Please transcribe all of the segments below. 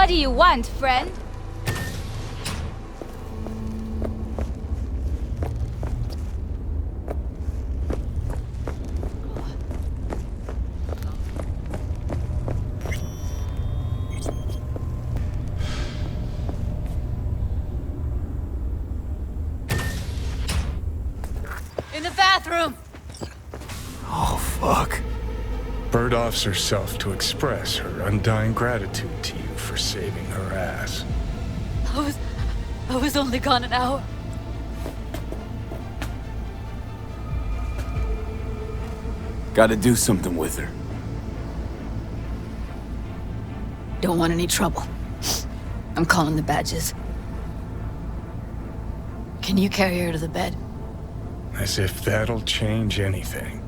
What do you want, friend? In the bathroom! Oh, fuck. Bird offs herself to express her undying gratitude to you for saving her ass. I was only gone an hour. Gotta do something with her. Don't want any trouble. I'm calling the badges. Can you carry her to the bed? As if that'll change anything.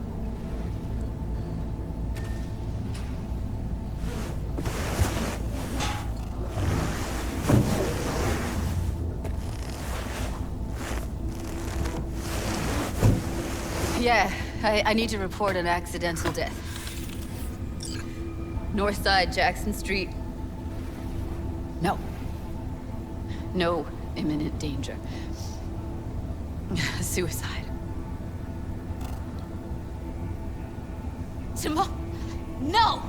Yeah, I need to report an accidental death. North side, Jackson Street. No. No imminent danger. Suicide. Tomorrow? No!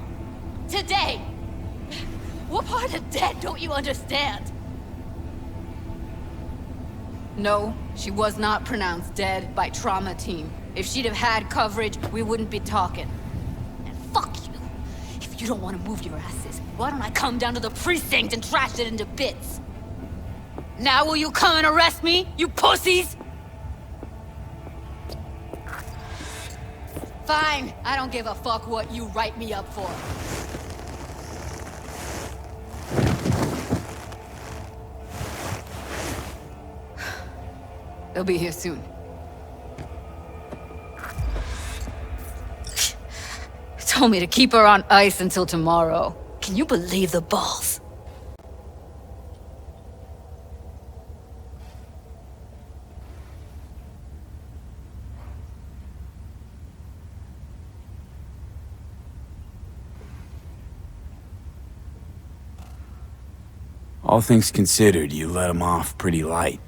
Today! What part of dead don't you understand? No, she was not pronounced dead by trauma team. If she'd have had coverage, we wouldn't be talking. And fuck you. If you don't want to move your asses, why don't I come down to the precinct and trash it into bits? Now will you come and arrest me, you pussies? Fine, I don't give a fuck what you write me up for. They'll be here soon. Told me to keep her on ice until tomorrow. Can you believe the balls? All things considered, you let him off pretty light.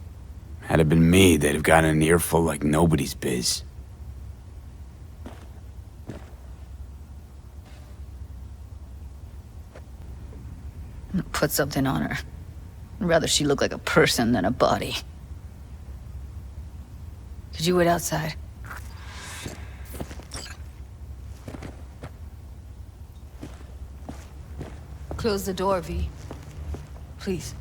Had it been me, they'd have gotten an earful like nobody's biz. Put something on her. I'd rather she look like a person than a body. Could you wait outside? Close the door, V. Please.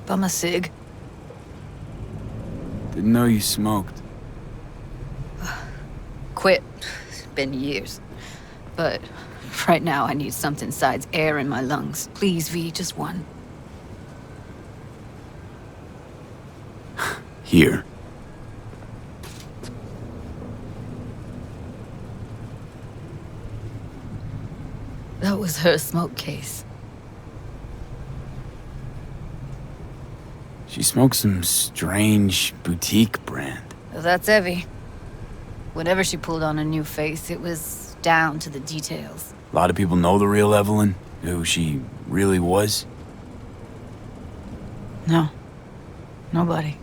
Bum a cig. Didn't know you smoked. Quit. It's been years. But right now I need something besides air in my lungs. Please, V, just one. Here. That was her smoke case. She smoked some strange boutique brand. Well, that's Evie. Whenever she pulled on a new face, it was down to the details. A lot of people know the real Evelyn, who she really was. No. Nobody.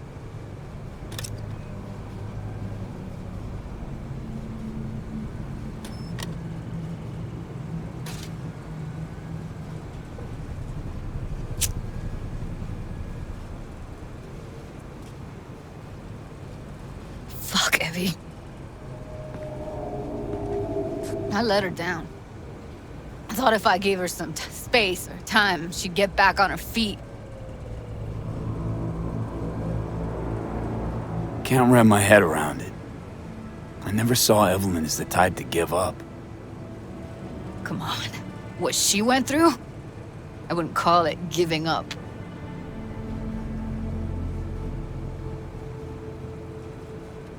Fuck, Evie. I let her down. I thought if I gave her some space or time, she'd get back on her feet. Can't wrap my head around it. I never saw Evelyn as the type to give up. Come on. What she went through? I wouldn't call it giving up.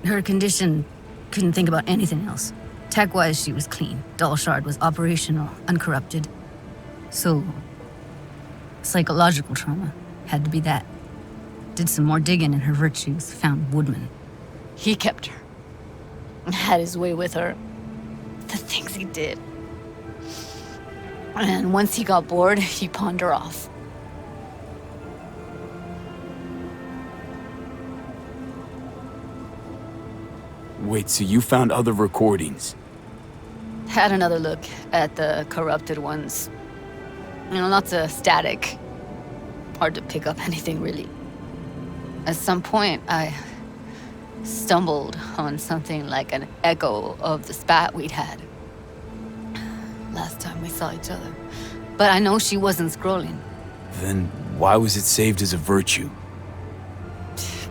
Her condition, couldn't think about anything else. Tech-wise, she was clean. Doll Shard was operational, uncorrupted. So, Psychological trauma. Had to be that. Did some more digging in her virtues, found Woodman. He kept her. Had his way with her. The things he did. And once he got bored, he pawned her off. Wait, so you found other recordings? Had another look at the corrupted ones. You know, lots of static. Hard to pick up anything, really. At some point, I stumbled on something like an echo of the spat we'd had. Last time we saw each other. But I know she wasn't scrolling. Then why was it saved as a virtue?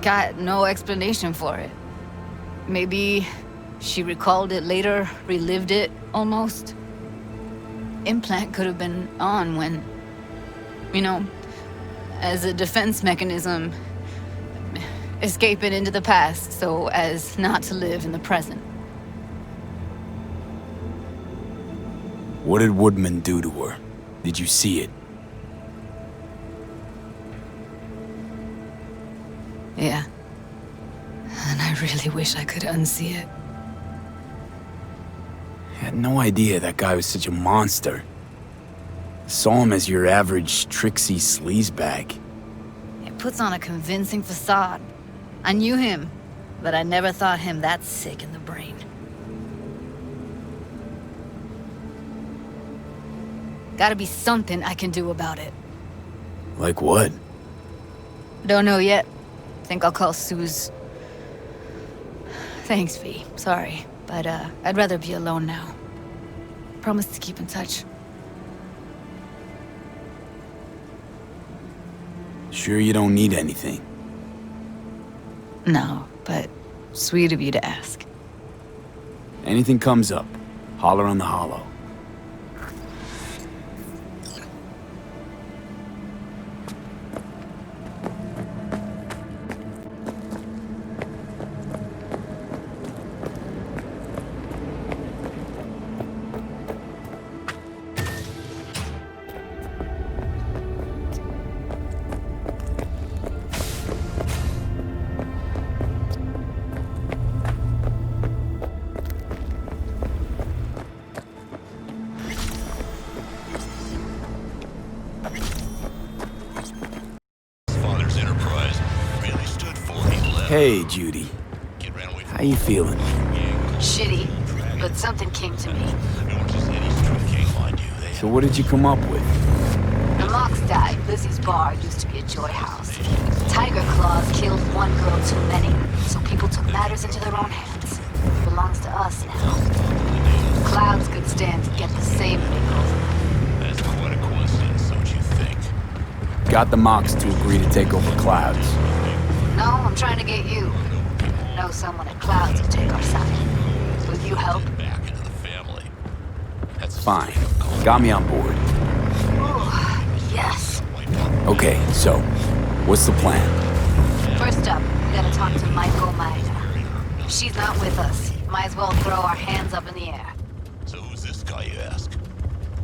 Got no explanation for it. Maybe she recalled it later, relived it, almost. Implant could have been on when, you know, as a defense mechanism, escaping into the past so as not to live in the present. What did Woodman do to her? Did you see it? Yeah. And I really wish I could unsee it. I had no idea that guy was such a monster. Saw him as your average tricksy sleazebag. He puts on a convincing facade. I knew him, but I never thought him that sick in the brain. Gotta be something I can do about it. Like what? Don't know yet. Think I'll call Suze. Thanks, V. Sorry, but I'd rather be alone now. Promise to keep in touch. Sure you don't need anything? No, but sweet of you to ask. Anything comes up, holler on the hollow. Hey, Judy. How you feeling? Shitty, but something came to me. So what did you come up with? The Mox died. Lizzie's bar used to be a joy house. Tiger Claws killed one girl too many, so people took matters into their own hands. It belongs to us now. Clouds could stand to get the same makeover. That's quite a coincidence, don't you think? Got the Mox to agree to take over Clouds. No, I'm trying to get you. Know someone at Clouds to take our side. Will you help? Back into the family. That's Fine. Got me on board. Oh, yes. Okay, so, what's the plan? First up, we gotta talk to Maiko. She's not with us. Might as well throw our hands up in the air. So who's this guy, you ask?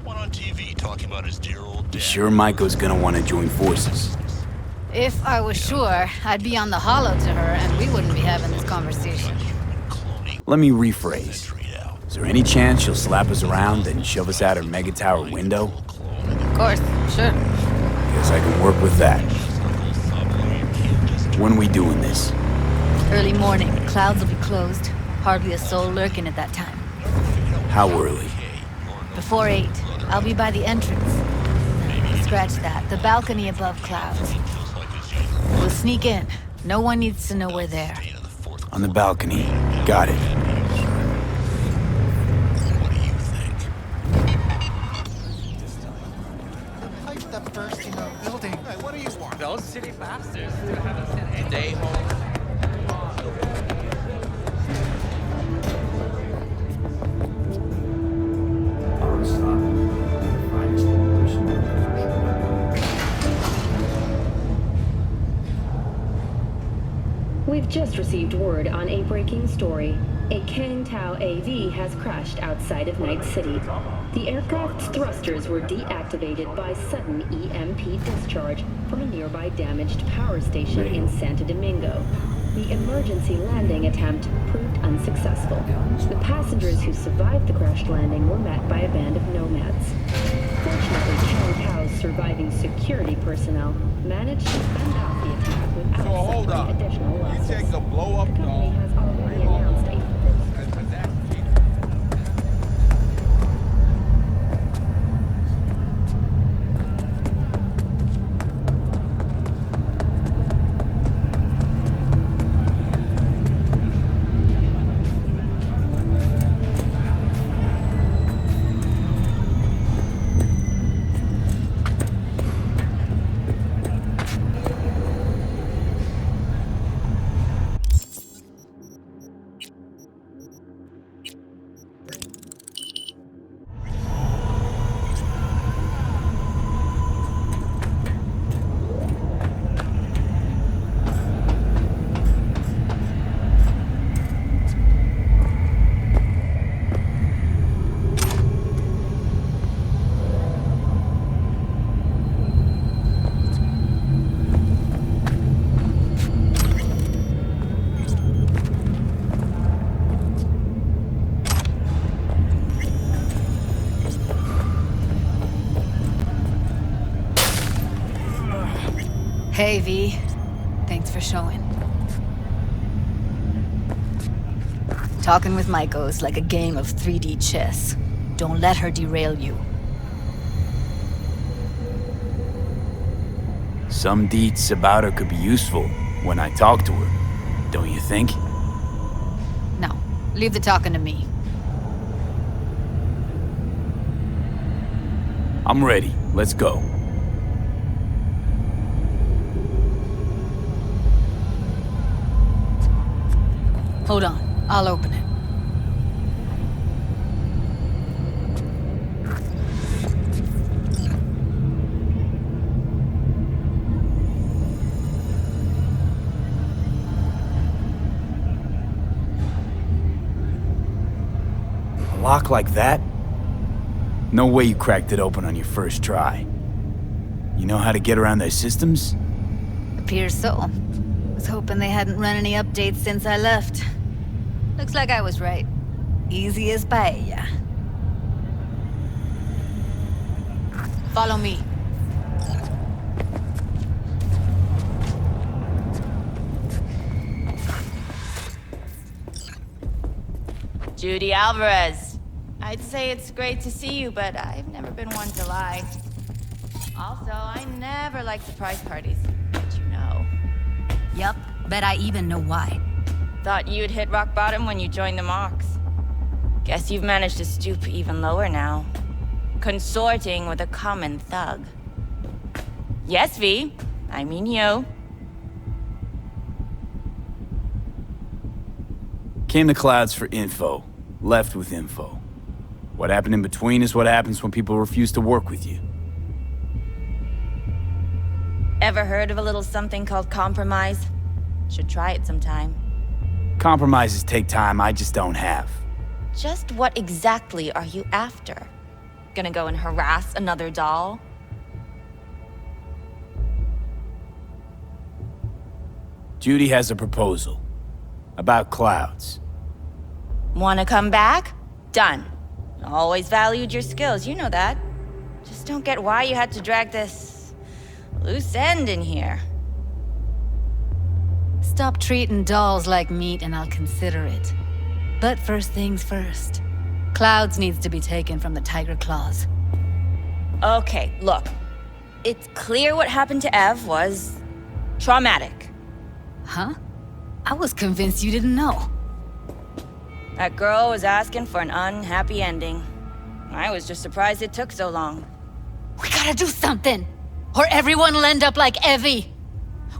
One on TV talking about his dear old You dad. sure Maiko's gonna want to join forces? If I was sure, I'd be on the hollow to her and we wouldn't be having this conversation. Let me rephrase. Is there any chance she'll slap us around and shove us out her mega tower window? Of course, sure. Guess I can work with that. When we doing this? Early morning, Clouds will be closed. Hardly a soul lurking at that time. How early? Before 8, I'll be by the entrance. Scratch that. The balcony above Clouds. We'll sneak in. No one needs to know we're there. On the balcony. Got it. What do you think? Pipe that bursting our building. Hey, what do you want? Those city bastards still haven't sent a day home. We've just received word on a breaking story. A Kang Tao AV has crashed outside of Night City. The aircraft's thrusters were deactivated by sudden EMP discharge from a nearby damaged power station in Santo Domingo. The emergency landing attempt proved unsuccessful. The passengers who survived the crash landing were met by a band of nomads. Fortunately, Kang Tao's surviving security personnel managed to fend off the attack without suffering additional losses. The company has already announced a Hey, V. Thanks for showing. Talking with Maiko is like a game of 3D chess. Don't let her derail you. Some deets about her could be useful when I talk to her, don't you think? No, leave the talking to me. I'm ready. Let's go. Hold on, I'll open it. A lock like that? No way you cracked it open on your first try. You know how to get around their systems? Appears so. Was hoping they hadn't run any updates since I left. Looks like I was right. Easy as paella. Follow me. Judy Alvarez. I'd say it's great to see you, but I've never been one to lie. Also, I never like surprise parties, but you know. Yup, bet I even know why. Thought you'd hit rock bottom when you joined the Mox. Guess you've managed to stoop even lower now. Consorting with a common thug. Yes, V. I mean you. Came to Clouds for info. Left with info. What happened in between is what happens when people refuse to work with you. Ever heard of a little something called compromise? Should try it sometime. Compromises take time I just don't have. Just what exactly are you after? Gonna go and harass another doll? Judy has a proposal. About Clouds. Wanna come back? Done. Always valued your skills, you know that. Just don't get why you had to drag this loose end in here. Stop treating dolls like meat and I'll consider it. But first things first. Clouds needs to be taken from the Tiger Claws. Okay, look. It's clear what happened to Ev was traumatic. Huh? I was convinced you didn't know. That girl was asking for an unhappy ending. I was just surprised it took so long. We gotta do something! Or everyone will end up like Evie!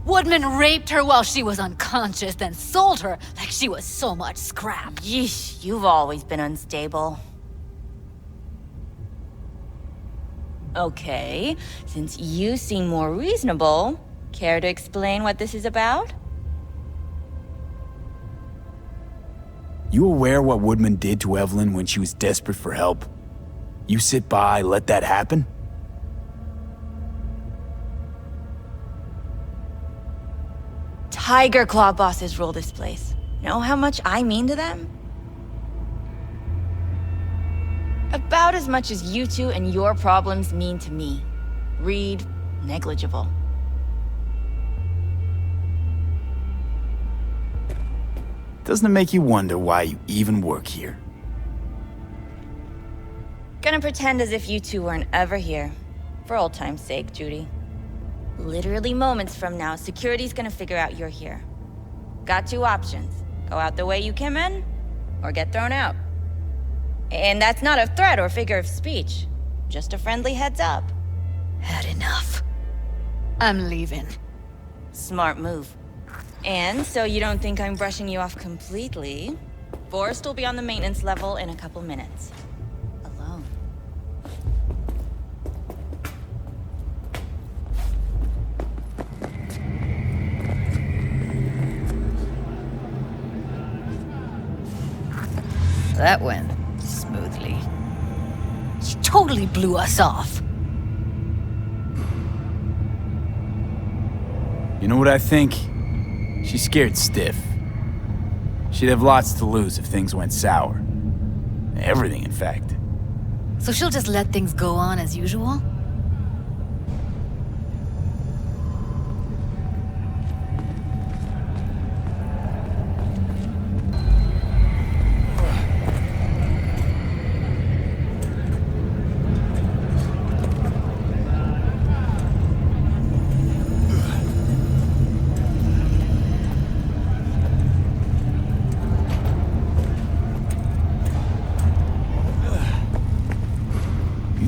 Woodman raped her while she was unconscious, then sold her like she was so much scrap. Yeesh, you've always been unstable. Okay, since you seem more reasonable, care to explain what this is about? You aware what Woodman did to Evelyn when she was desperate for help? You sit by, let that happen? Tiger Claw bosses rule this place. Know how much I mean to them? About as much as you two and your problems mean to me. Read negligible. Doesn't it make you wonder why you even work here? Gonna pretend as if you two weren't ever here. For old time's sake, Judy. Literally moments from now, security's gonna figure out you're here. Got two options. Go out the way you came in, or get thrown out. And that's not a threat or figure of speech. Just a friendly heads up. Had enough. I'm leaving. Smart move. And so you don't think I'm brushing you off completely, Forrest will be on the maintenance level in a couple minutes. Alone. That went smoothly. She totally blew us off. You know what I think? She's scared stiff. She'd have lots to lose if things went sour. Everything, in fact. So she'll just let things go on as usual?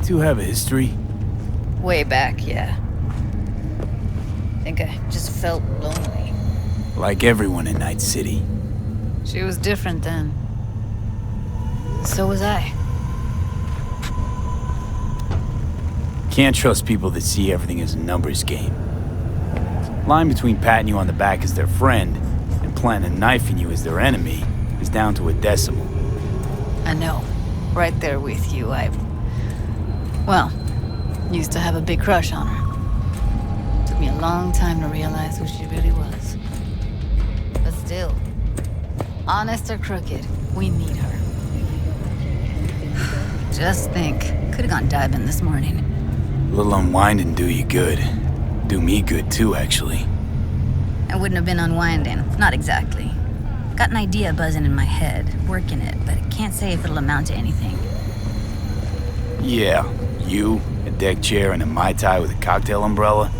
You have a history? Way back, yeah. Think I just felt lonely. Like everyone in Night City. She was different then. So was I. Can't trust people that see everything as a numbers game. Line between patting you on the back as their friend and planting a knife in you as their enemy is down to a decimal. I know. Right there with you. Well, used to have a big crush on her. Took me a long time to realize who she really was. But still, honest or crooked, we need her. Just think, could have gone diving this morning. A little unwinding do you good. Do me good too, actually. I wouldn't have been unwinding. Not exactly. Got an idea buzzing in my head, working it, but I can't say if it'll amount to anything. Yeah, you, a deck chair, and a Mai Tai with a cocktail umbrella.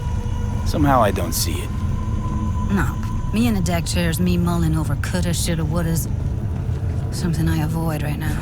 Somehow I don't see it. No, me in a deck chair's me mulling over coulda, shoulda, wouldas. Something I avoid right now.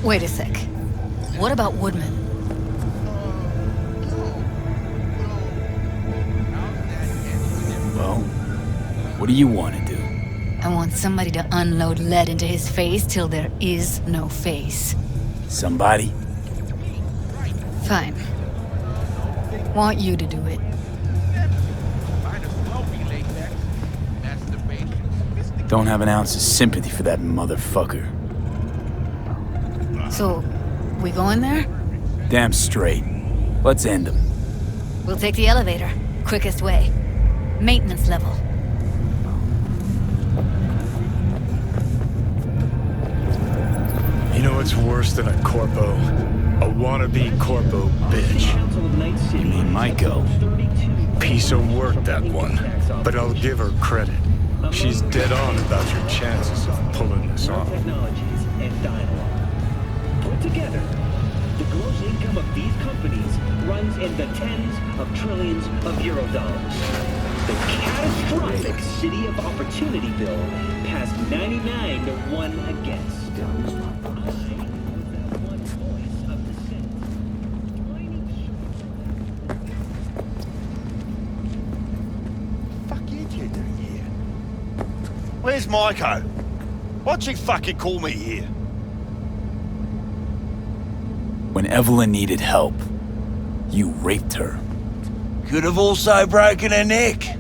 Wait a sec. What about Woodman? Well, what do you want to do? I want somebody to unload lead into his face till there is no face. Somebody? Fine. Want you to do it. Don't have an ounce of sympathy for that motherfucker. So, we going there? Damn straight. Let's end him. We'll take the elevator. Quickest way. Maintenance level. You know what's worse than a corpo? A wannabe corpo bitch. You mean Maiko? Piece of work, that one. But I'll give her credit. She's dead on about your chances of pulling this off. put together. The gross income of these companies runs in the tens of trillions of Eurodollars. The catastrophic City of Opportunity bill passed 99 to 1 against. Where's Maiko? Why'd she fucking call me here? When Evelyn needed help, you raped her. Could have also broken her neck.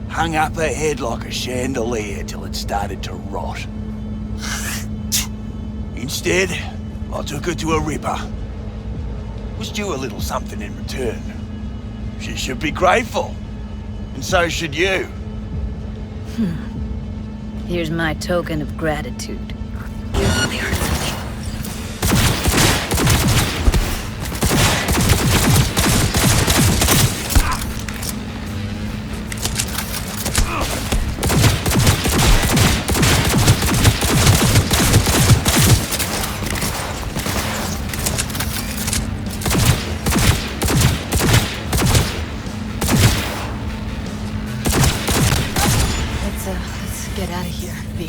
Hung up her head like a chandelier till it started to rot. Instead, I took her to a ripper. Was due a little something in return. She should be grateful. And so should you. Here's my token of gratitude. You really hurt me. Let's get out of here, V.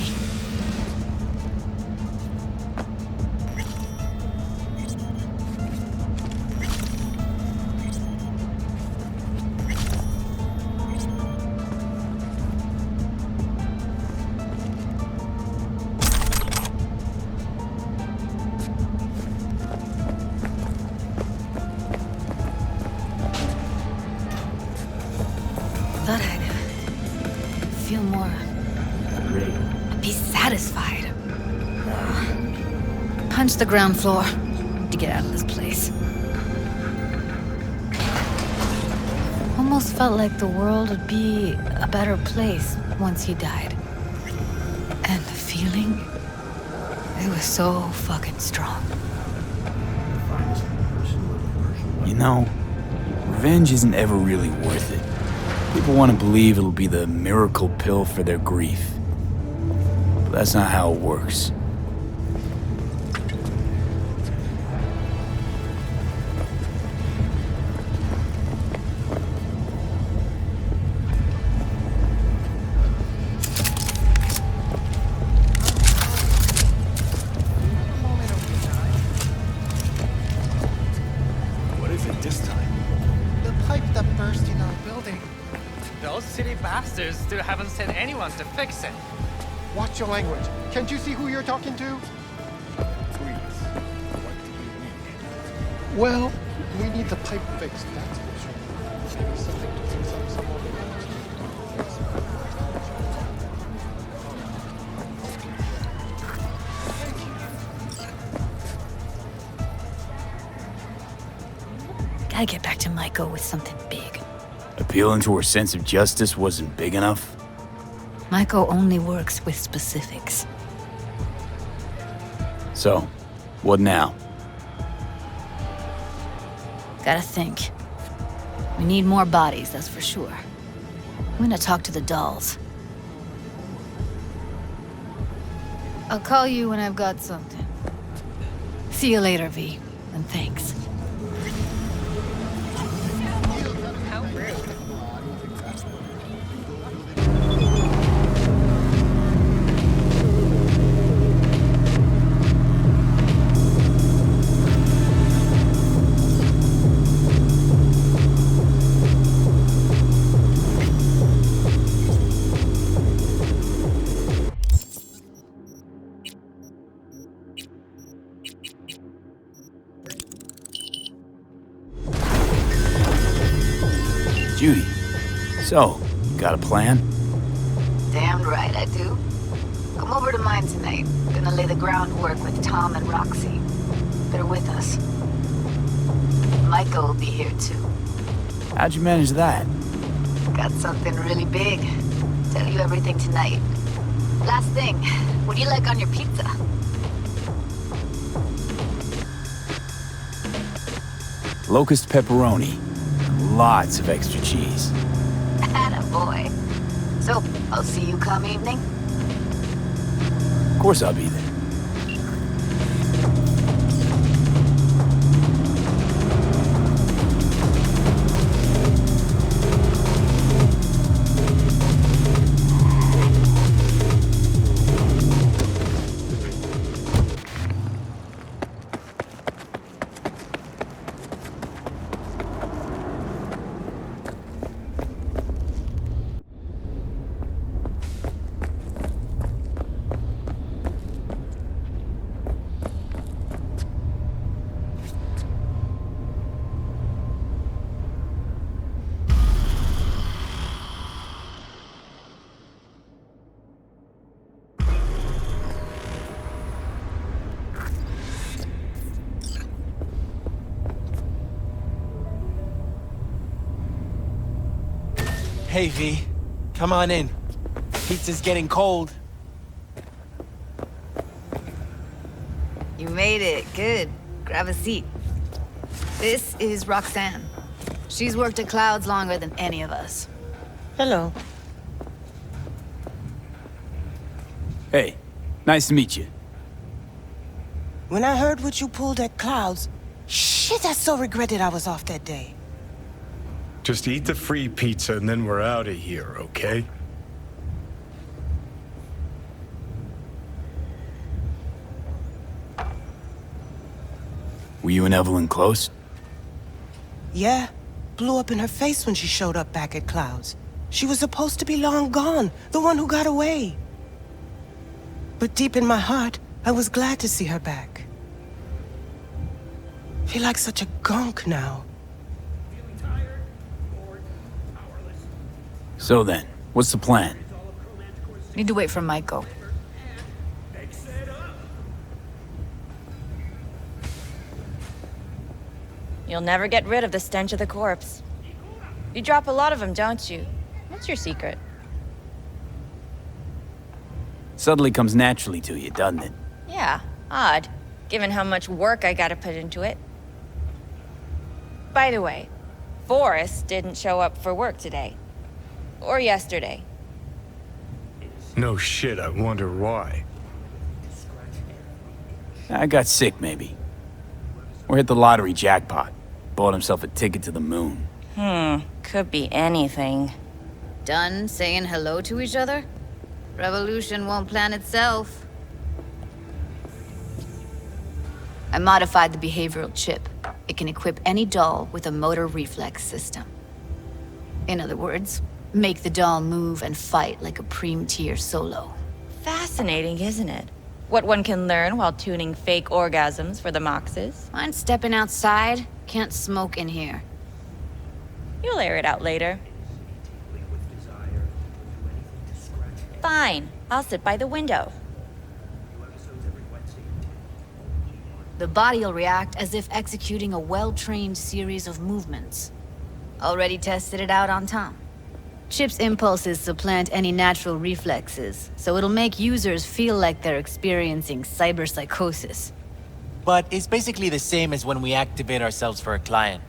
Thought I'd feel more. Be satisfied. Punch the ground floor to get out of this place. Almost felt like the world would be a better place once he died. And the feeling, it was so fucking strong. You know, revenge isn't ever really worth it. People want to believe it'll be the miracle pill for their grief. But that's not how it works. What is it this time? The pipe that burst in our building. Those city bastards still haven't sent anyone to fix it. Watch your language. Can't you see who you're talking to? Please, what do you need? Well, we need the pipe fixed, that's for sure. Maybe something to fix up some of the damage. Gotta get back to Maiko with something big. Appealing to her sense of justice wasn't big enough? Maiko only works with specifics. So, what now? Gotta think. We need more bodies, that's for sure. I'm gonna talk to the dolls. I'll call you when I've got something. See you later, V. And thanks. How rude. Judy, so, got a plan? Damn right I do. Come over to mine tonight. Gonna lay the groundwork with Tom and Roxy. They're with us. Maiko will be here too. How'd you manage that? Got something really big. Tell you everything tonight. Last thing, what do you like on your pizza? Locust pepperoni. Lots of extra cheese. Attaboy. So, I'll see you come evening? Of course I'll be there. Hey, V. Come on in. Pizza's getting cold. You made it. Good. Grab a seat. This is Roxanne. She's worked at Clouds longer than any of us. Hello. Hey, nice to meet you. When I heard what you pulled at Clouds, shit, I so regretted I was off that day. Just eat the free pizza and then we're out of here, okay? Were you and Evelyn close? Yeah, blew up in her face when she showed up back at Clouds. She was supposed to be long gone, the one who got away. But deep in my heart, I was glad to see her back. Feel like such a gunk now. So then, what's the plan? Need to wait for Maiko. You'll never get rid of the stench of the corpse. You drop a lot of them, don't you? What's your secret? Suddenly comes naturally to you, doesn't it? Yeah, odd, given how much work I gotta put into it. By the way, Forrest didn't show up for work today. Or yesterday. No shit, I wonder why. I got sick, maybe. Or hit the lottery jackpot. Bought himself a ticket to the moon. Could be anything. Done saying hello to each other? Revolution won't plan itself. I modified the behavioral chip. It can equip any doll with a motor reflex system. In other words, make the doll move and fight like a Preem-tier solo. Fascinating, isn't it? What one can learn while tuning fake orgasms for the Moxes. Mind stepping outside? Can't smoke in here. You'll air it out later. Fine, I'll sit by the window. The body'll react as if executing a well-trained series of movements. Already tested it out on Tom. Chip's impulses supplant any natural reflexes, so it'll make users feel like they're experiencing cyberpsychosis. But it's basically the same as when we activate ourselves for a client.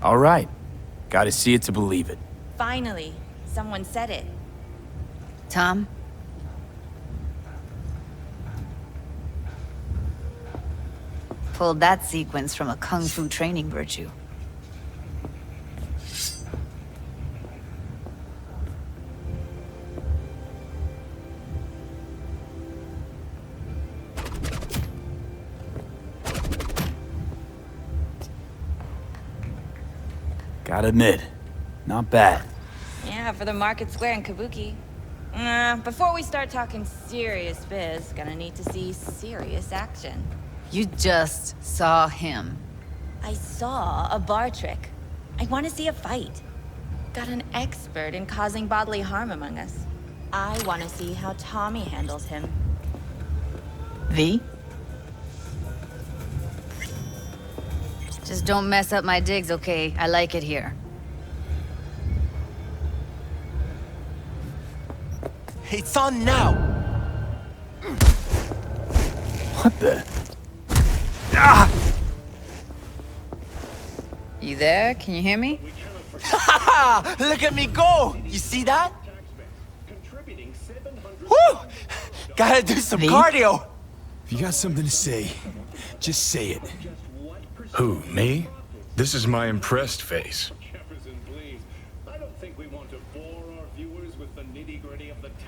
All right. Gotta see it to believe it. Finally, someone said it. Tom? Pulled that sequence from a kung fu training virtue. Gotta admit, not bad. Yeah, for the Market Square and Kabuki. Before we start talking serious biz, gonna need to see serious action. You just saw him. I saw a bar trick. I want to see a fight. Got an expert in causing bodily harm among us. I want to see how Tommy handles him. V? Just don't mess up my digs, okay? I like it here. It's on now! What the? You there? Can you hear me? Look at me go! You see that? Woo! Gotta do some cardio! If you got something to say, just say it. Who, me? This is my impressed face.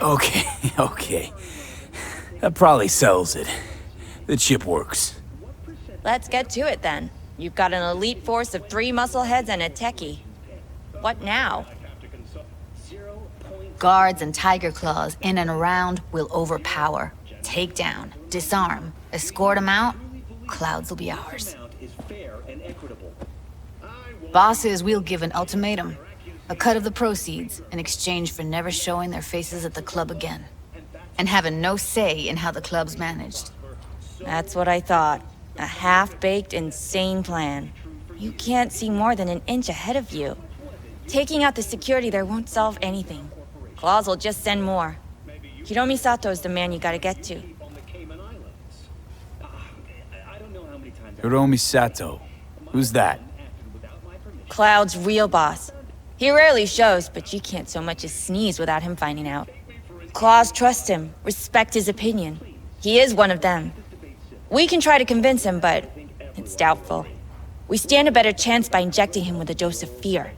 Okay, okay. That probably sells it. The chip works. Let's get to it then. You've got an elite force of 3 muscleheads and a techie. What now? Guards and tiger claws in and around will overpower. Take down, disarm, escort them out. Clouds will be ours. Bosses, we'll give an ultimatum. A cut of the proceeds in exchange for never showing their faces at the club again. And having no say in how the club's managed. That's what I thought. A half-baked, insane plan. You can't see more than an inch ahead of you. Taking out the security there won't solve anything. Claws will just send more. Hiromi Sato's the man you gotta get to. Hiromi Sato. Who's that? Cloud's real boss. He rarely shows, but you can't so much as sneeze without him finding out. Claws trust him, respect his opinion. He is one of them. We can try to convince him, but it's doubtful. We stand a better chance by injecting him with a dose of fear.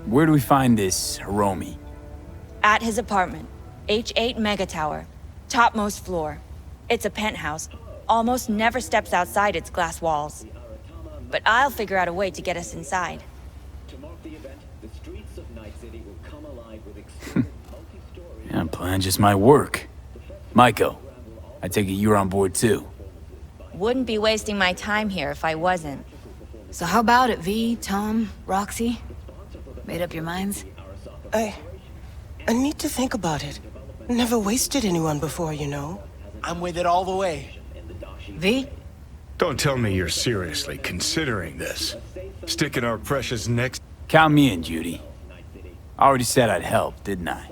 Where do we find this Hiromi? At his apartment, H8 Mega Tower, topmost floor. It's a penthouse, almost never steps outside its glass walls. But I'll figure out a way to get us inside. Yeah, plan just might work. Maiko, I take it you're on board too. Wouldn't be wasting my time here if I wasn't. So how about it, V, Tom, Roxy? Made up your minds? I need to think about it. Never wasted anyone before, you know. I'm with it all the way. V? Don't tell me you're seriously considering this. Sticking our precious necks... Count me in, Judy. I already said I'd help, didn't I?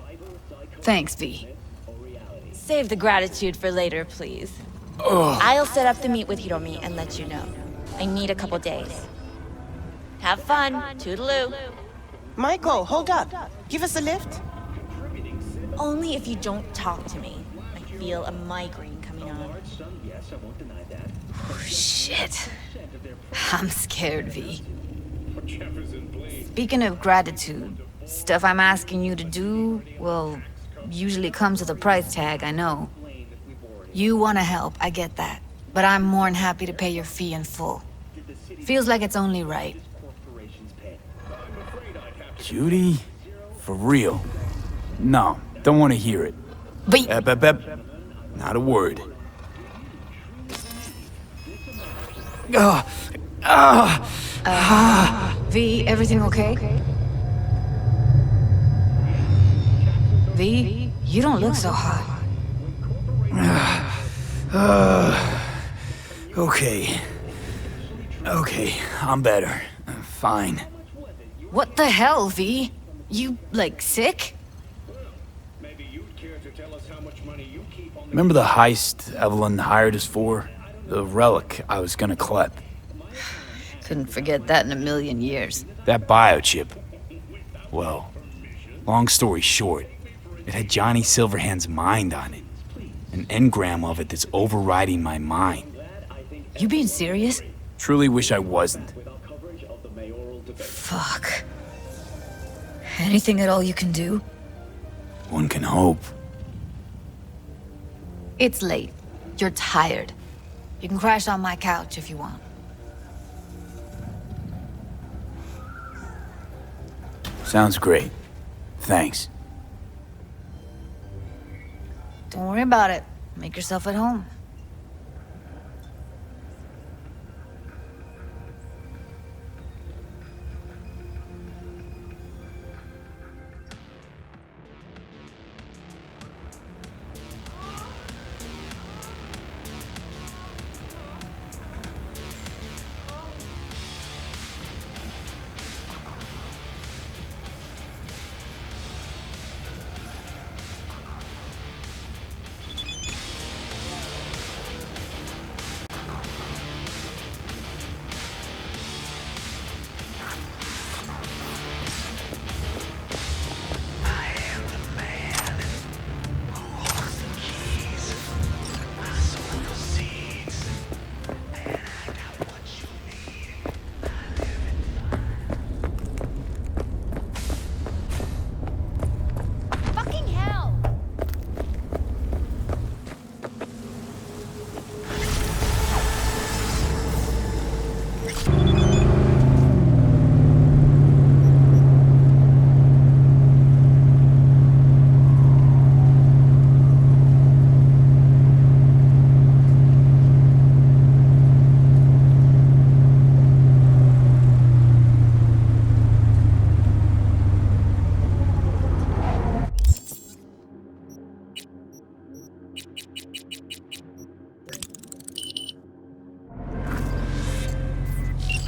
Thanks, V. Save the gratitude for later, please. Ugh. I'll set up the meet with Hiromi and let you know. I need a couple days. Have fun. Toodaloo. Maiko, hold up. Give us a lift. Only if you don't talk to me. I feel a migraine coming on. Oh, shit. I'm scared, V. Speaking of gratitude, stuff I'm asking you to do, well, usually comes with a price tag, I know. You want to help, I get that. But I'm more than happy to pay your fee in full. Feels like it's only right. Judy? For real? No, don't want to hear it. But... Not a word. V, everything okay? V, you don't look so hot. Okay. Okay, I'm better. Fine. What the hell, V? You, like, sick? Remember the heist Evelyn hired us for? The relic I was gonna collect. Couldn't forget that in a million years. That biochip. Well, long story short, it had Johnny Silverhand's mind on it. An engram of it that's overriding my mind. You being serious? Truly wish I wasn't. Fuck. Anything at all you can do? One can hope. It's late. You're tired. You can crash on my couch if you want. Sounds great. Thanks. Don't worry about it. Make yourself at home.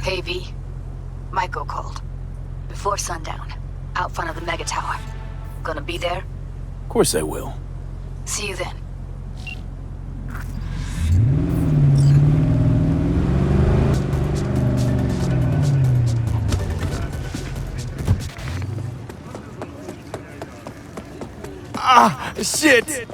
Hey, V. Maiko called. Before sundown. Out front of the Mega Tower. Gonna be there? Of course I will. See you then. Ah, shit!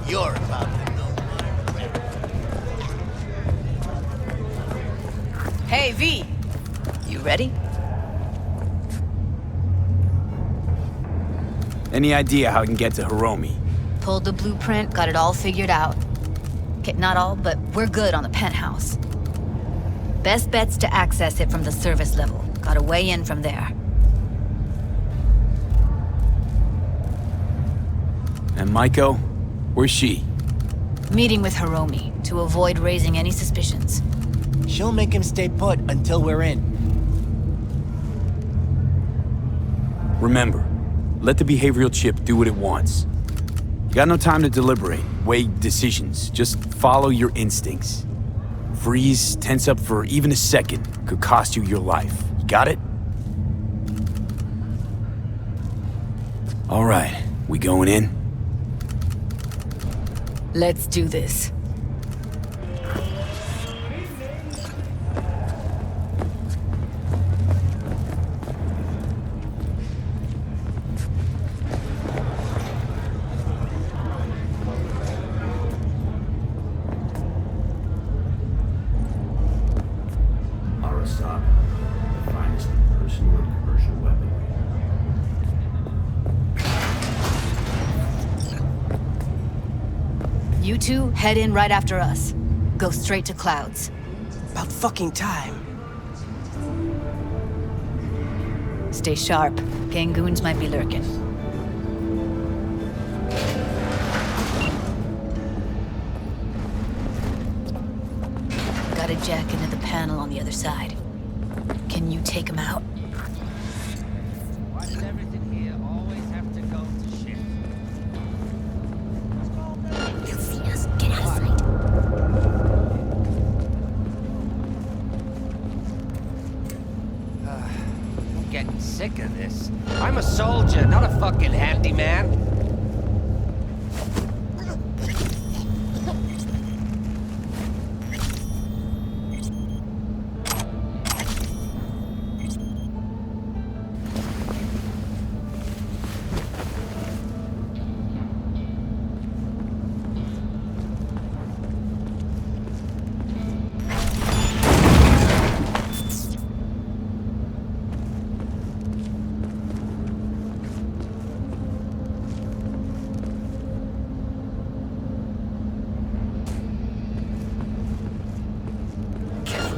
You're about to know. Hey, V! You ready? Any idea how I can get to Hiromi? Pulled the blueprint, got it all figured out. Okay, not all, but we're good on the penthouse. Best bet's to access it from the service level. Got a way in from there. And Maiko? Where's she? Meeting with Hiromi, to avoid raising any suspicions. She'll make him stay put until we're in. Remember, let the behavioral chip do what it wants. You got no time to deliberate, weigh decisions. Just follow your instincts. Freeze, tense up for even a second could cost you your life. You got it? All right, we going in? Let's do this. You two head in right after us. Go straight to Clouds. About fucking time. Stay sharp. Gangoons might be lurking. Got a jack into the panel on the other side. Can you take him out? Why does everything here always have to go to shit? They'll see us. Get out of sight. I'm getting sick of this. I'm a soldier, not a fucking handyman.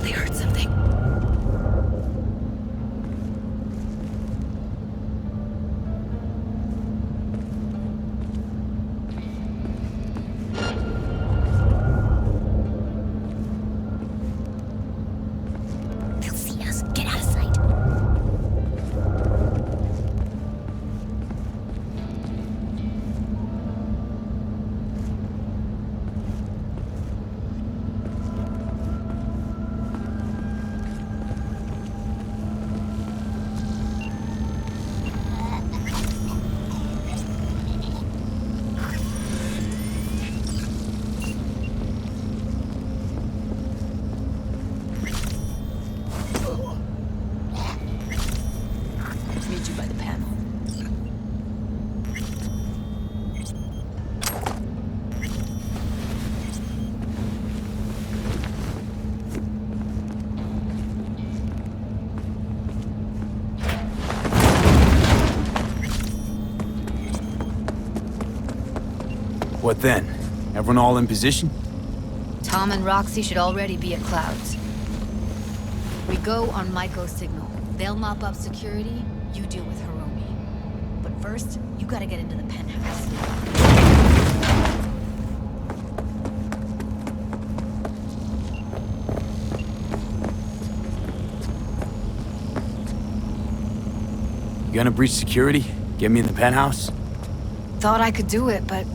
They heard something. They'll see us. Get out of sight. Meet you by the panel. What then? Everyone all in position? Tom and Roxy should already be at Clouds. We go on Maiko's signal. They'll mop up security, you deal with Hiromi. But first, you gotta get into the penthouse. You gonna breach security? Get me in the penthouse? Thought I could do it, but...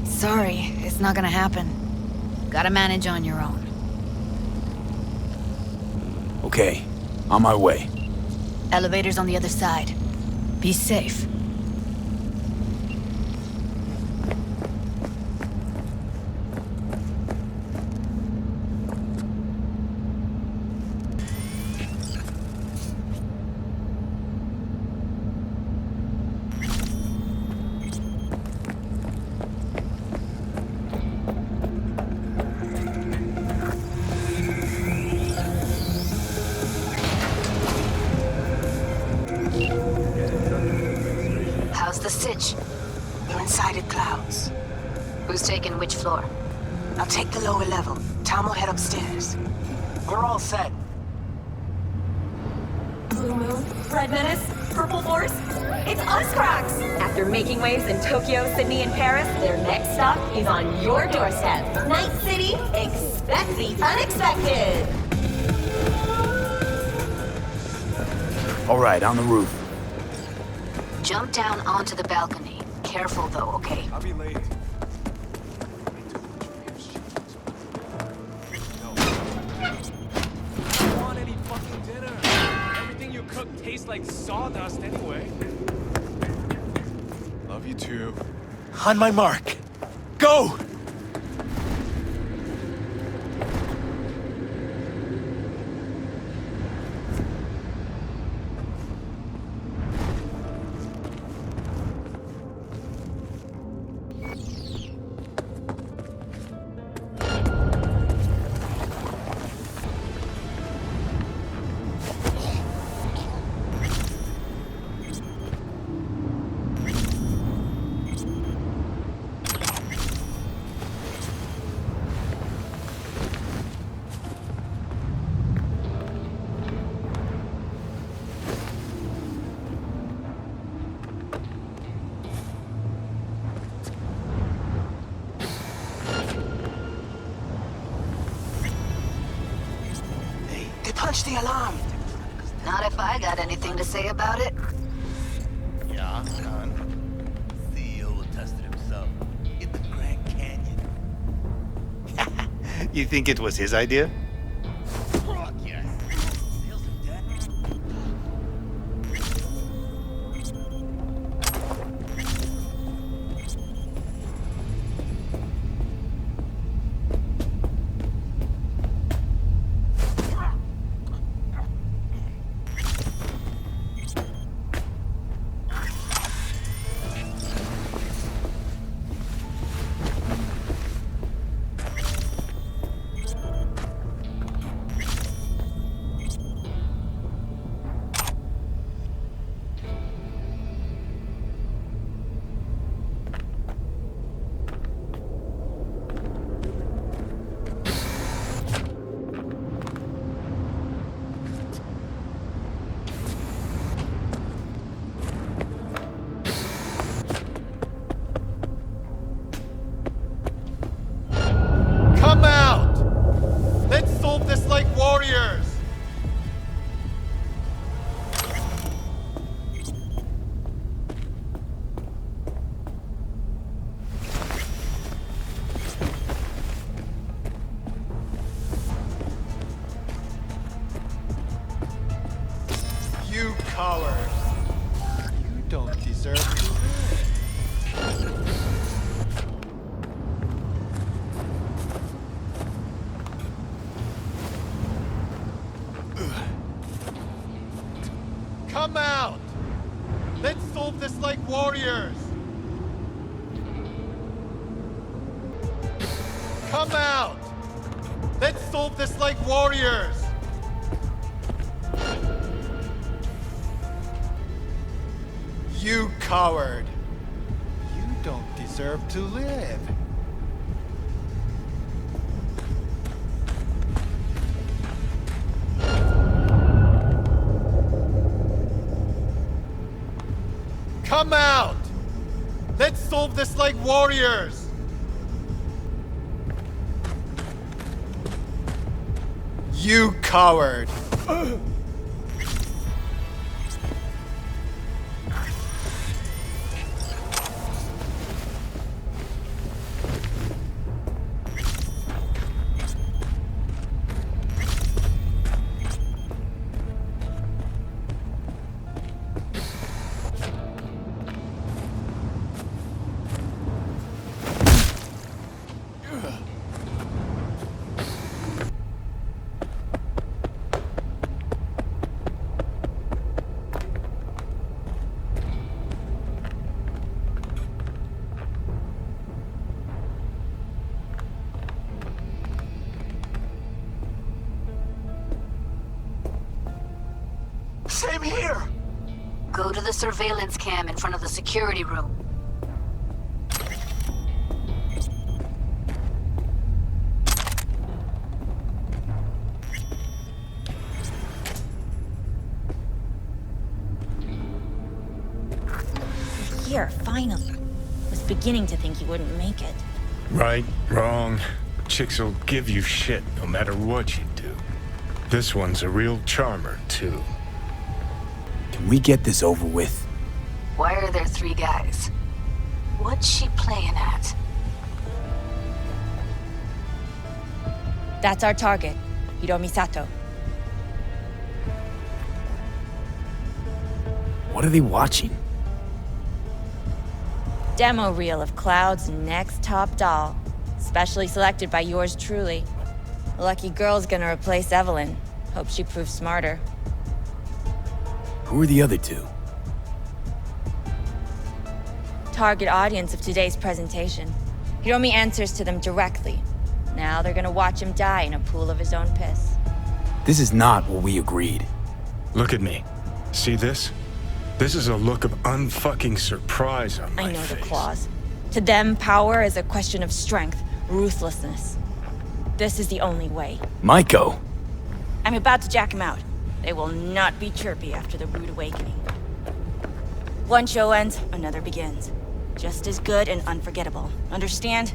Sorry, it's not gonna happen. Gotta manage on your own. Okay, on my way. Elevator's on the other side. Be safe. How's the sitch? We're inside at Clouds. Who's taking which floor? I'll take the lower level. Tom will head upstairs. We're all set. Blue Moon, Red Menace, Purple Force. It's us, Cracks! After making waves in Tokyo, Sydney, and Paris, their next stop is on your doorstep. Night City, expect the unexpected! All right, on the roof. Jump down onto the balcony. Careful though, okay? I'll be late. Don't want any fucking dinner. Everything you cook tastes like sawdust anyway. Love you too. On my mark. Go! Punch the alarm. Not if I got anything to say about it. Yeah, Con. CEO tested himself in the Grand Canyon. You think it was his idea? Fuck yes. Sales are dead. Come out! Let's solve this like warriors! You coward! You don't deserve to live. Come out! Let's solve this like warriors! Come out! Let's solve this like warriors! You coward! You don't deserve to live. Come out! Let's solve this like warriors! You coward! Same here! Go to the surveillance cam in front of the security room. Here, finally. Was beginning to think you wouldn't make it. Right, wrong. Chicks will give you shit no matter what you do. This one's a real charmer, too. Can we get this over with? Why are there 3 guys? What's she playing at? That's our target, Hiromi Sato. What are they watching? Demo reel of Cloud's next top doll. Specially selected by yours truly. Lucky girl's gonna replace Evelyn. Hope she proves smarter. Who are the other 2? Target audience of today's presentation. Hiromi answers to them directly. Now they're gonna watch him die in a pool of his own piss. This is not what we agreed. Look at me. See this? This is a look of unfucking surprise on my I know face. the clause. To them, power is a question of strength, ruthlessness. This is the only way. Maiko! I'm about to jack him out. They will not be chirpy after the rude awakening. One show ends, another begins. Just as good and unforgettable. Understand?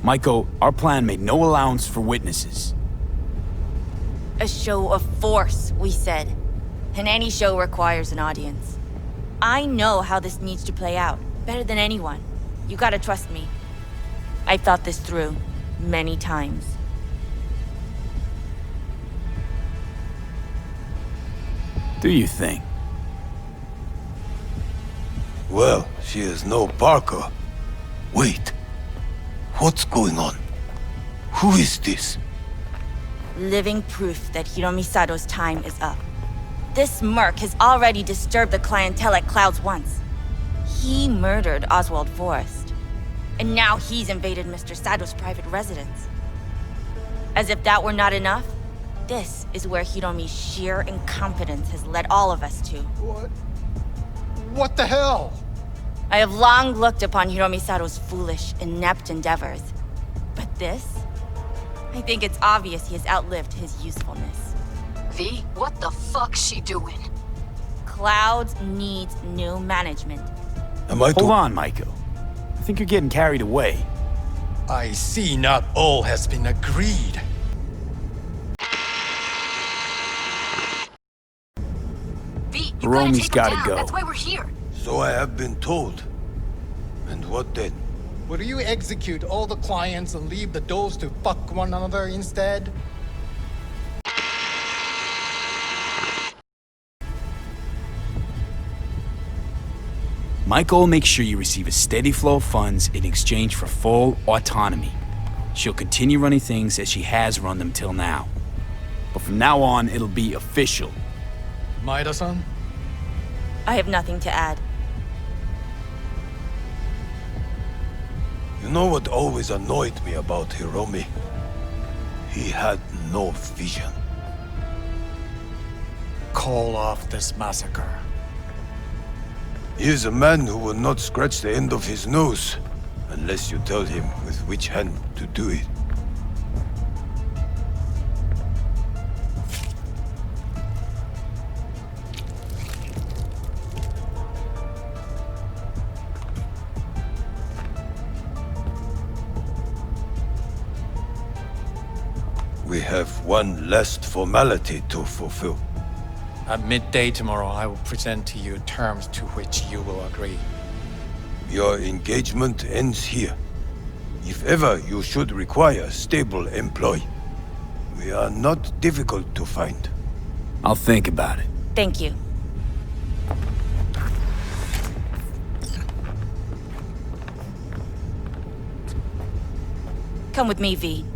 Maiko, our plan made no allowance for witnesses. A show of force, we said. And any show requires an audience. I know how this needs to play out, better than anyone. You gotta trust me. I've thought this through, many times. Do you think? Well, she is no Parker. Wait. What's going on? Who is this? Living proof that Hiromi Sato's time is up. This merc has already disturbed the clientele at Clouds once. He murdered Oswald Forrest. And now he's invaded Mr. Sato's private residence. As if that were not enough, this is where Hiromi's sheer incompetence has led all of us to. What the hell? I have long looked upon Hiromi Sato's foolish, inept endeavors. But this? I think it's obvious he has outlived his usefulness. V, what the fuck's she doing? Clouds needs new management. Hold on, Maiko. I think you're getting carried away. I see not all has been agreed. V, you Hiromi's gotta gotta take him down. go. That's why we're here. So I have been told. And what then? Will you execute all the clients and leave the dolls to fuck one another instead? Maiko will make sure you receive a steady flow of funds in exchange for full autonomy. She'll continue running things as she has run them till now. But from now on, it'll be official. Maida-san? I have nothing to add. You know what always annoyed me about Hiromi? He had no vision. Call off this massacre. He is a man who will not scratch the end of his nose unless you tell him with which hand to do it. We have one last formality to fulfill. At midday tomorrow, I will present to you terms to which you will agree. Your engagement ends here. If ever you should require stable employ, we are not difficult to find. I'll think about it. Thank you. Come with me, V.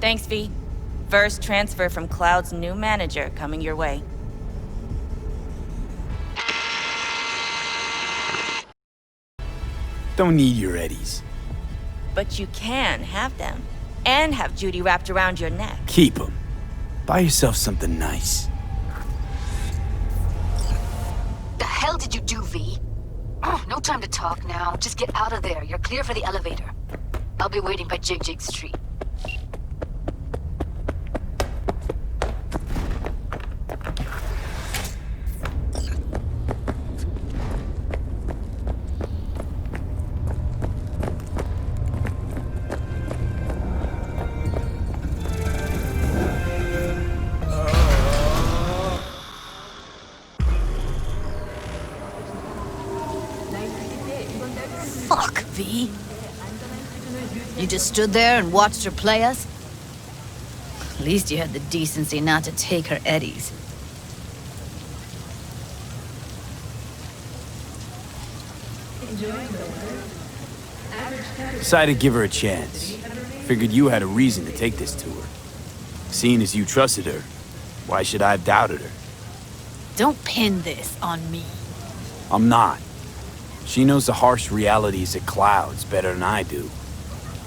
Thanks, V. First transfer from Cloud's new manager coming your way. Don't need your eddies. But you can have them. And have Judy wrapped around your neck. Keep them. Buy yourself something nice. The hell did you do, V? Oh, no time to talk now. Just get out of there. You're clear for the elevator. I'll be waiting by Jig Jig Street. Fuck, V. You just stood there and watched her play us? At least you had the decency not to take her eddies. Decided to give her a chance. Figured you had a reason to take this to her. Seeing as you trusted her, why should I have doubted her? Don't pin this on me. I'm not. She knows the harsh realities of clouds better than I do.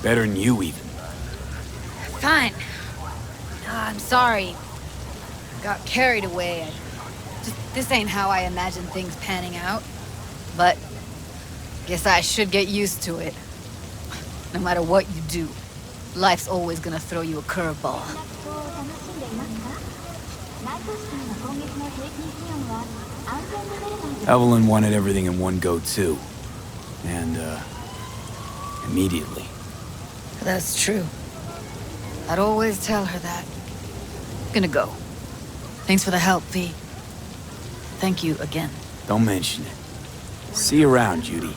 Better than you, even. Fine. I'm sorry. Got carried away. This ain't how I imagined things panning out. But guess I should get used to it. No matter what you do, life's always gonna throw you a curveball. Evelyn wanted everything in one go, too. And, immediately. That's true. I'd always tell her that. Gonna go. Thanks for the help, V. Thank you again. Don't mention it. See you around, Judy.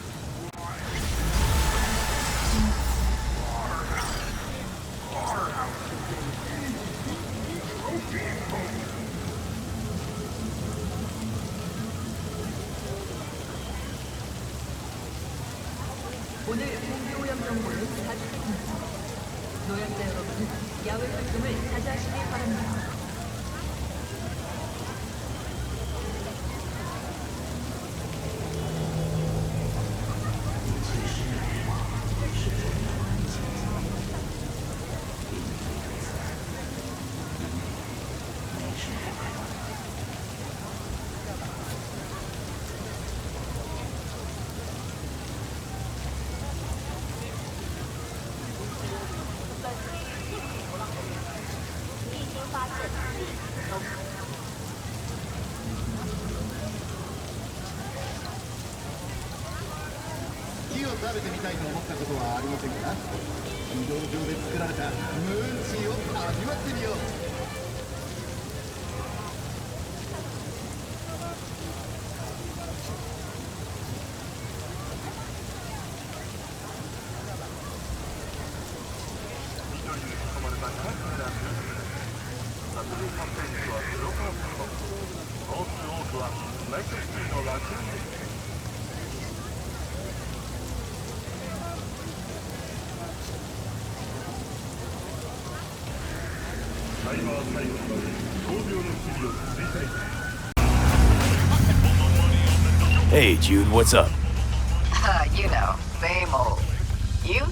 Hey, Jude, what's up? You know, same old. You?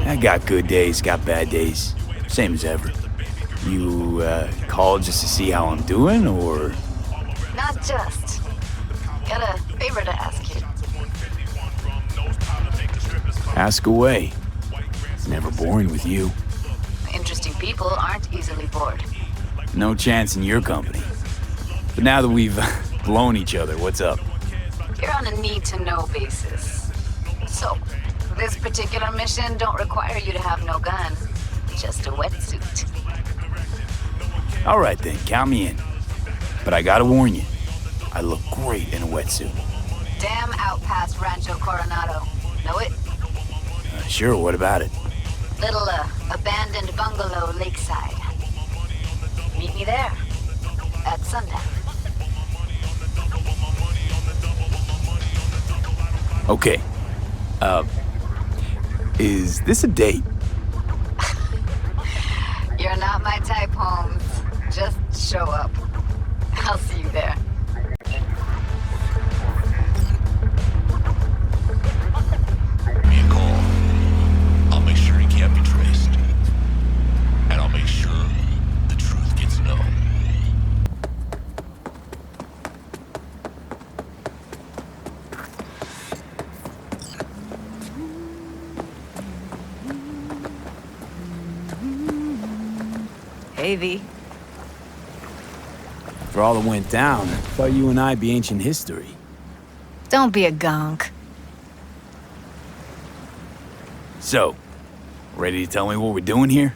I got good days, got bad days. Same as ever. You, called just to see how I'm doing, or? Not just. Got a favor to ask you. Ask away. It's never boring with you. Interesting people aren't easily bored. No chance in your company. But now that we've blown each other, what's up? You're on a need-to-know basis. So, this particular mission don't require you to have no gun. Just a wetsuit. All right then, count me in. But I gotta warn you, I look great in a wetsuit. Damn out past Rancho Coronado. Know it? Sure, what about it? Little, abandoned bungalow lakeside. Meet me there. At sundown. Okay. Is this a date? You're not my type, Holmes. Just show up. I'll see you there. Maybe. For all that went down, I thought you and I'd be ancient history. Don't be a gonk. So, ready to tell me what we're doing here?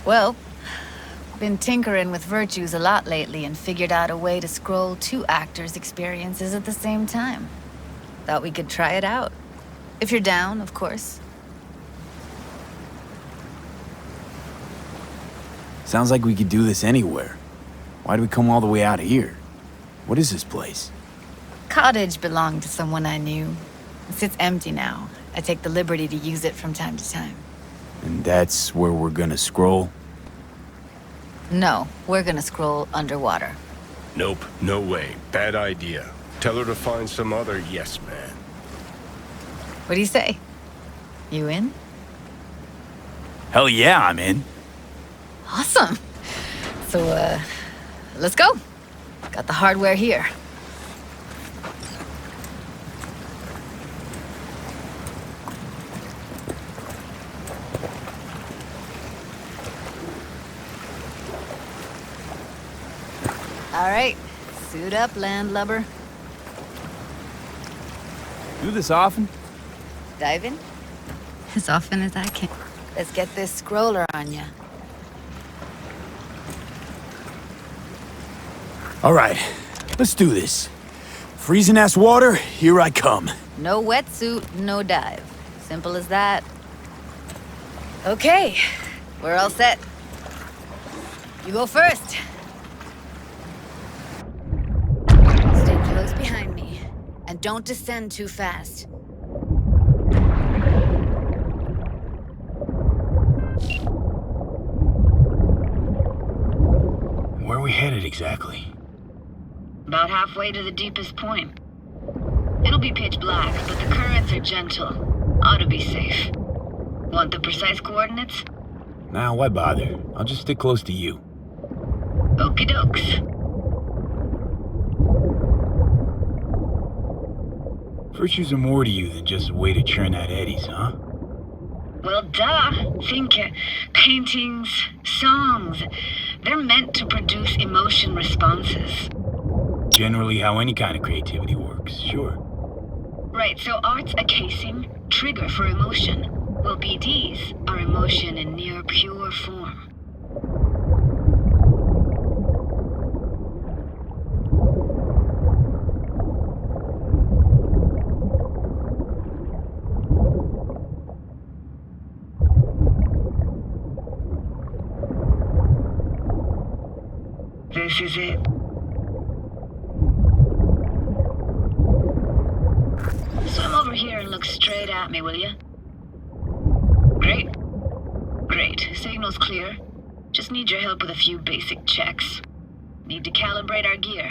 Well, been tinkering with virtues a lot lately and figured out a way to scroll 2 actors' experiences at the same time. Thought we could try it out. If you're down, of course. Sounds like we could do this anywhere. Why do we come all the way out of here? What is this place? Cottage belonged to someone I knew. It sits empty now. I take the liberty to use it from time to time. And that's where we're gonna scroll? No, we're gonna scroll underwater. Nope, no way. Bad idea. Tell her to find some other yes man. What do you say? You in? Hell yeah, I'm in. Awesome. So, let's go. Got the hardware here. All right, suit up, landlubber. Do this often? Dive in? As often as I can. Let's get this scroller on ya. All right, let's do this. Freezing-ass water, here I come. No wetsuit, no dive. Simple as that. Okay, we're all set. You go first. Stay close behind me, and don't descend too fast. Where are we headed exactly? About halfway to the deepest point. It'll be pitch black, but the currents are gentle. Ought to be safe. Want the precise coordinates? Nah, why bother? I'll just stick close to you. Okie dokes. Virtues are more to you than just a way to churn out eddies, huh? Well, duh. Think paintings, songs. They're meant to produce emotion responses. Generally how any kind of creativity works, sure. Right, so art's a casing, trigger for emotion. Well, BDs are emotion in near pure form. This is it. Swim over here and look straight at me, will you? Great. Great. Signal's clear. Just need your help with a few basic checks. Need to calibrate our gear.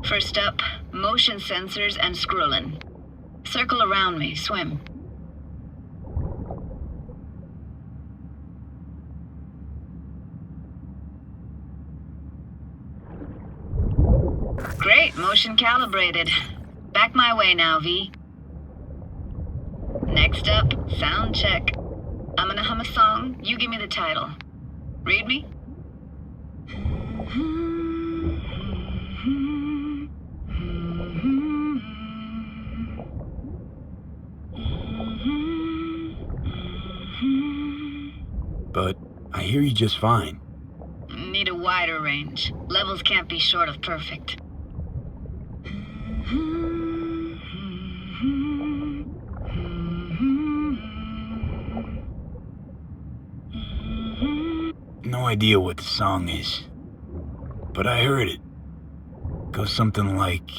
First up, motion sensors and scrolling. Circle around me. Swim. Great. Motion calibrated. Back my way now, V. Next up, sound check. I'm gonna hum a song, you give me the title. Read me? But I hear you just fine. Need a wider range. Levels can't be short of perfect. No idea what the song is, but I heard it. Goes something like...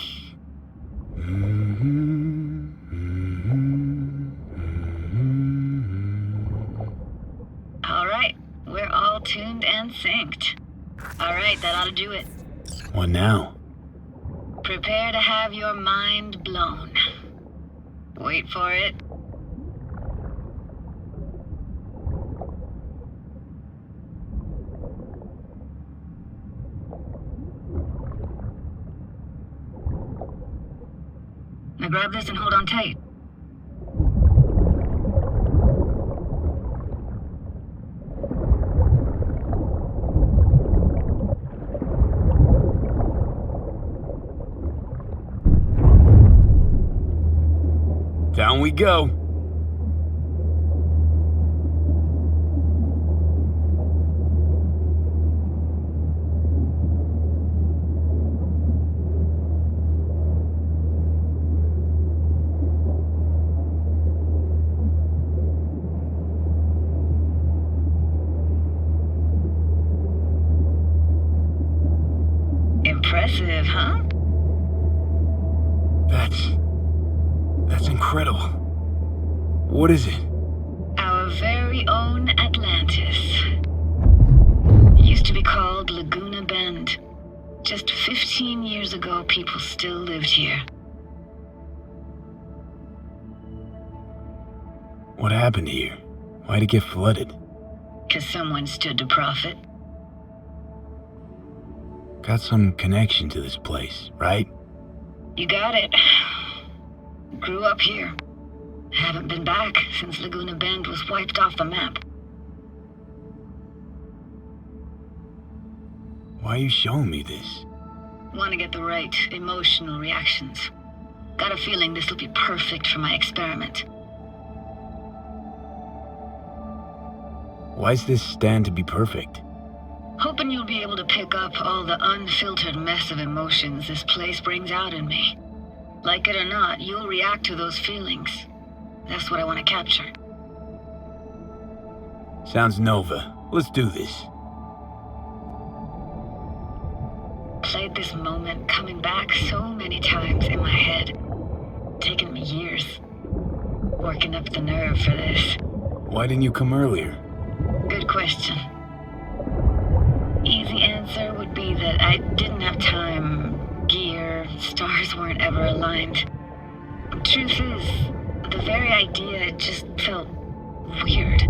All right, we're all tuned and synced. All right, that ought to do it. What now? Prepare to have your mind blown. Wait for it. Now grab this and hold on tight. Down we go. Impressive, huh? That's incredible. What is it? Our very own Atlantis. Used to be called Laguna Bend. Just 15 years ago, people still lived here. What happened here? Why'd it get flooded? 'Cause someone stood to profit. Got some connection to this place, right? You got it. Grew up here. Haven't been back since Laguna Bend was wiped off the map. Why are you showing me this? Want to get the right emotional reactions. Got a feeling this will be perfect for my experiment. Why's this stand to be perfect? Hoping you'll be able to pick up all the unfiltered mess of emotions this place brings out in me. Like it or not, you'll react to those feelings. That's what I want to capture. Sounds Nova. Let's do this. Played this moment coming back so many times in my head. Taken me years. Working up the nerve for this. Why didn't you come earlier? Good question. Easy answer would be that I didn't have time, gear, stars weren't ever aligned. Truth is, the very idea just felt weird.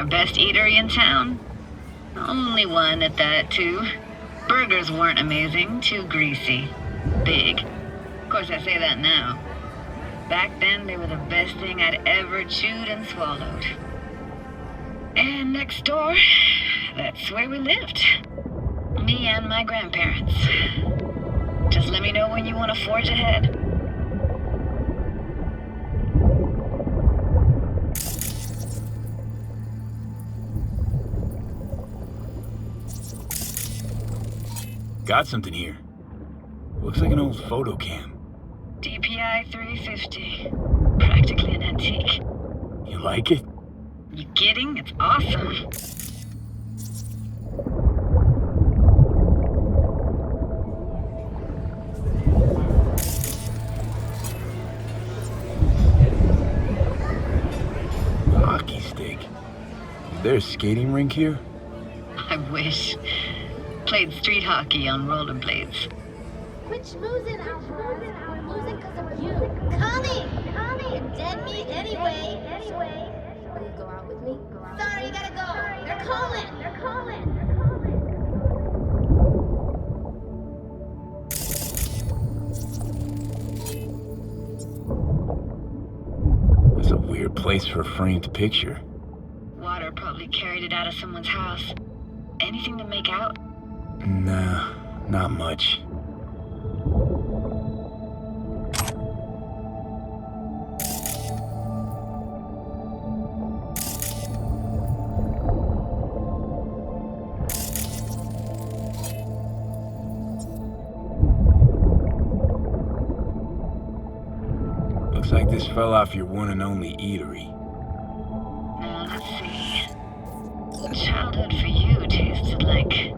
Best eatery in town? Only one at that, too. Burgers weren't amazing, too greasy. Big. Of course, I say that now. Back then, they were the best thing I'd ever chewed and swallowed. And next door, that's where we lived. Me and my grandparents. Just let me know when you want to forge ahead. Got something here. Looks like an old photo cam. DPI 350. Practically an antique. You like it? You kidding? It's awesome. Hockey stick. Is there a skating rink here? I wish. Played street hockey on rollerblades. Quit schmoozing, Alvarez. We're losing because of you. Coming! You're dead meat anyway. Will you go out with me? Sorry, you gotta go. They're calling. That's a weird place for a framed picture. Water probably carried it out of someone's house. Anything to make out? Nah, not much. Looks like this fell off your one and only eatery. Now, let's see. Childhood for you tasted like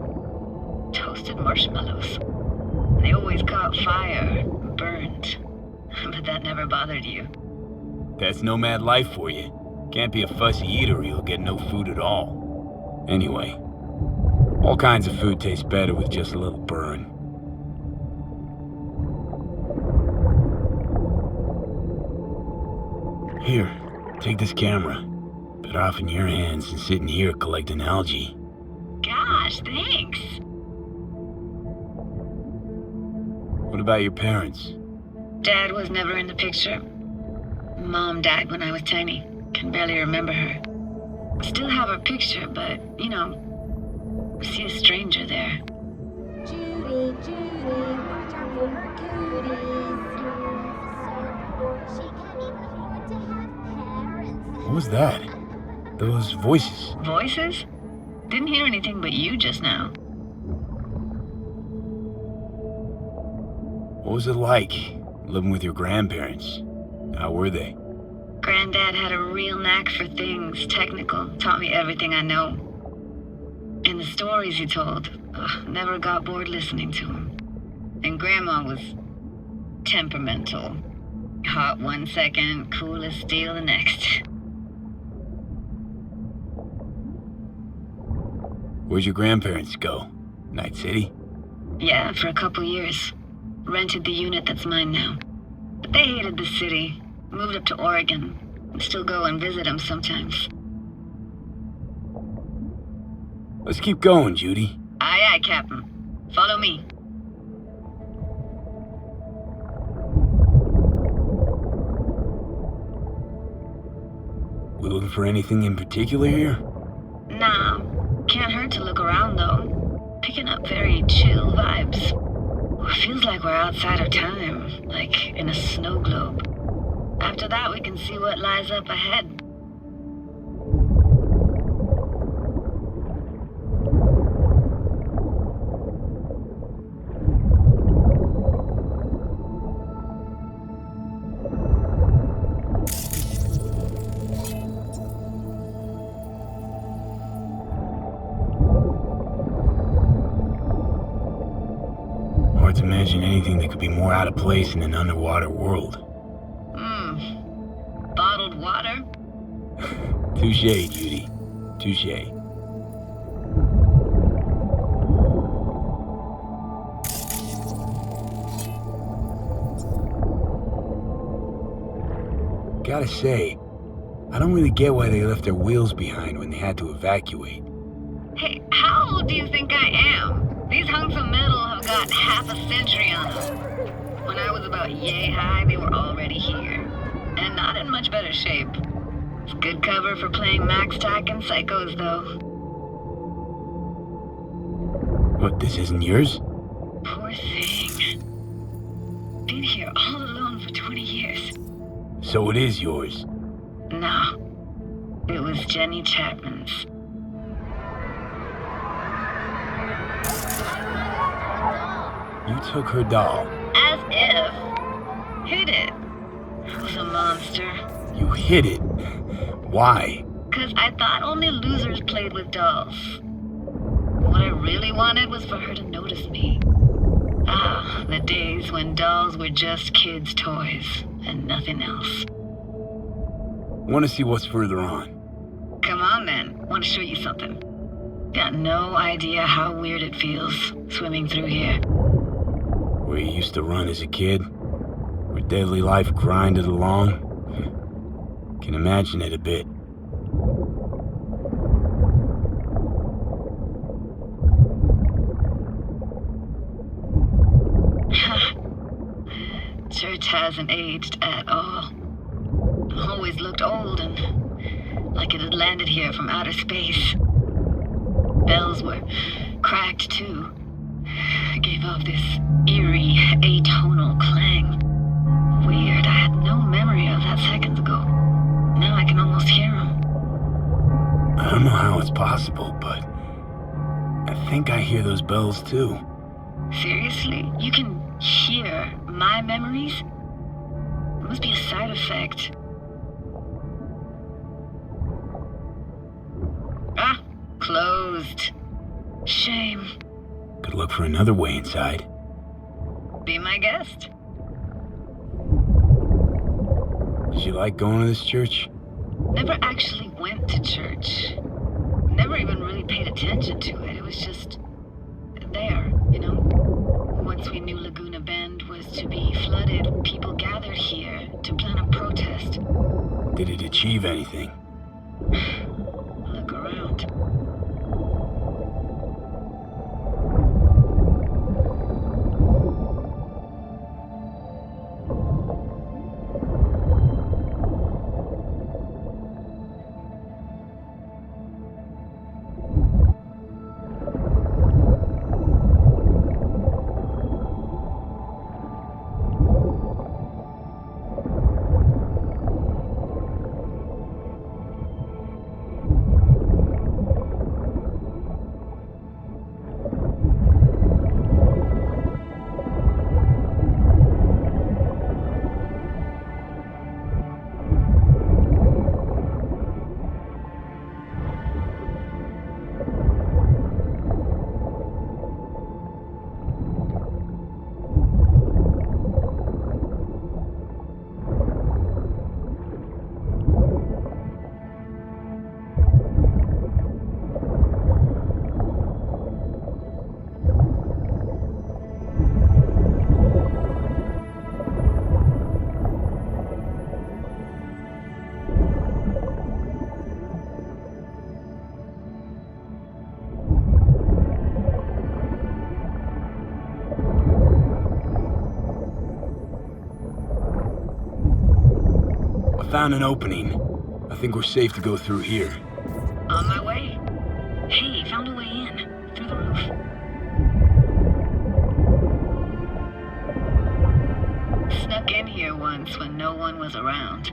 toasted marshmallows. They always caught fire, burned. But that never bothered you. That's nomad life for you. Can't be a fussy eater or you'll get no food at all. Anyway, all kinds of food taste better with just a little burn. Here, take this camera. Better off in your hands than sitting here collecting algae. Gosh, thanks. What about your parents? Dad was never in the picture. Mom died when I was tiny. Can barely remember her. Still have her picture, but, you know, see a stranger there. Judy, watch out for her cuties. She can't even afford to have parents. What was that? Those voices. Voices? Didn't hear anything but you just now. What was it like, living with your grandparents? How were they? Granddad had a real knack for things technical, taught me everything I know. And the stories he told, never got bored listening to him. And Grandma was temperamental. Hot 1 second, cool as steel the next. Where'd your grandparents go? Night City? Yeah, for a couple years. Rented the unit that's mine now. But they hated the city. Moved up to Oregon. And still go and visit them sometimes. Let's keep going, Judy. Aye, aye, Captain. Follow me. We looking for anything in particular here? Nah. Can't hurt to look around, though. Picking up very chill vibes. Feels like we're outside of time, like in a snow globe. After that, we can see what lies up ahead. Hard to imagine anything that could be more out of place in an underwater world. Bottled water? Touché, Judy. Touché. Gotta say, I don't really get why they left their wheels behind when they had to evacuate. Hey, how old do you think I am? These hunks of metal have got half a century on them. When I was about yay high, they were already here. And not in much better shape. It's good cover for playing Max Talkin psychos, though. What, this isn't yours? Poor thing. Been here all alone for 20 years. So it is yours? No. It was Jenny Chapman's. You took her doll. As if. Hid it. I was a monster. You hid it. Why? 'Cause I thought only losers played with dolls. What I really wanted was for her to notice me. Ah, the days when dolls were just kids' toys and nothing else. Want to see what's further on? Come on then, want to show you something. Got no idea how weird it feels swimming through here. Where you used to run as a kid? Where daily life grinded along? Can imagine it a bit. Church hasn't aged at all. Always looked old and like it had landed here from outer space. Bells were cracked too. Gave off this eerie, atonal clang. Weird, I had no memory of that seconds ago. Now I can almost hear them. I don't know how it's possible, but I think I hear those bells too. Seriously? You can hear my memories? It must be a side effect. Ah, closed. Shame. Could look for another way inside. Be my guest. Did you like going to this church? Never actually went to church. Never even really paid attention to it. It was just there, you know? Once we knew Laguna Bend was to be flooded, people gathered here to plan a protest. Did achieve anything. Look around. Found an opening. I think we're safe to go through here. On my way. Hey, found a way in. Through the roof. Snuck in here once when no one was around.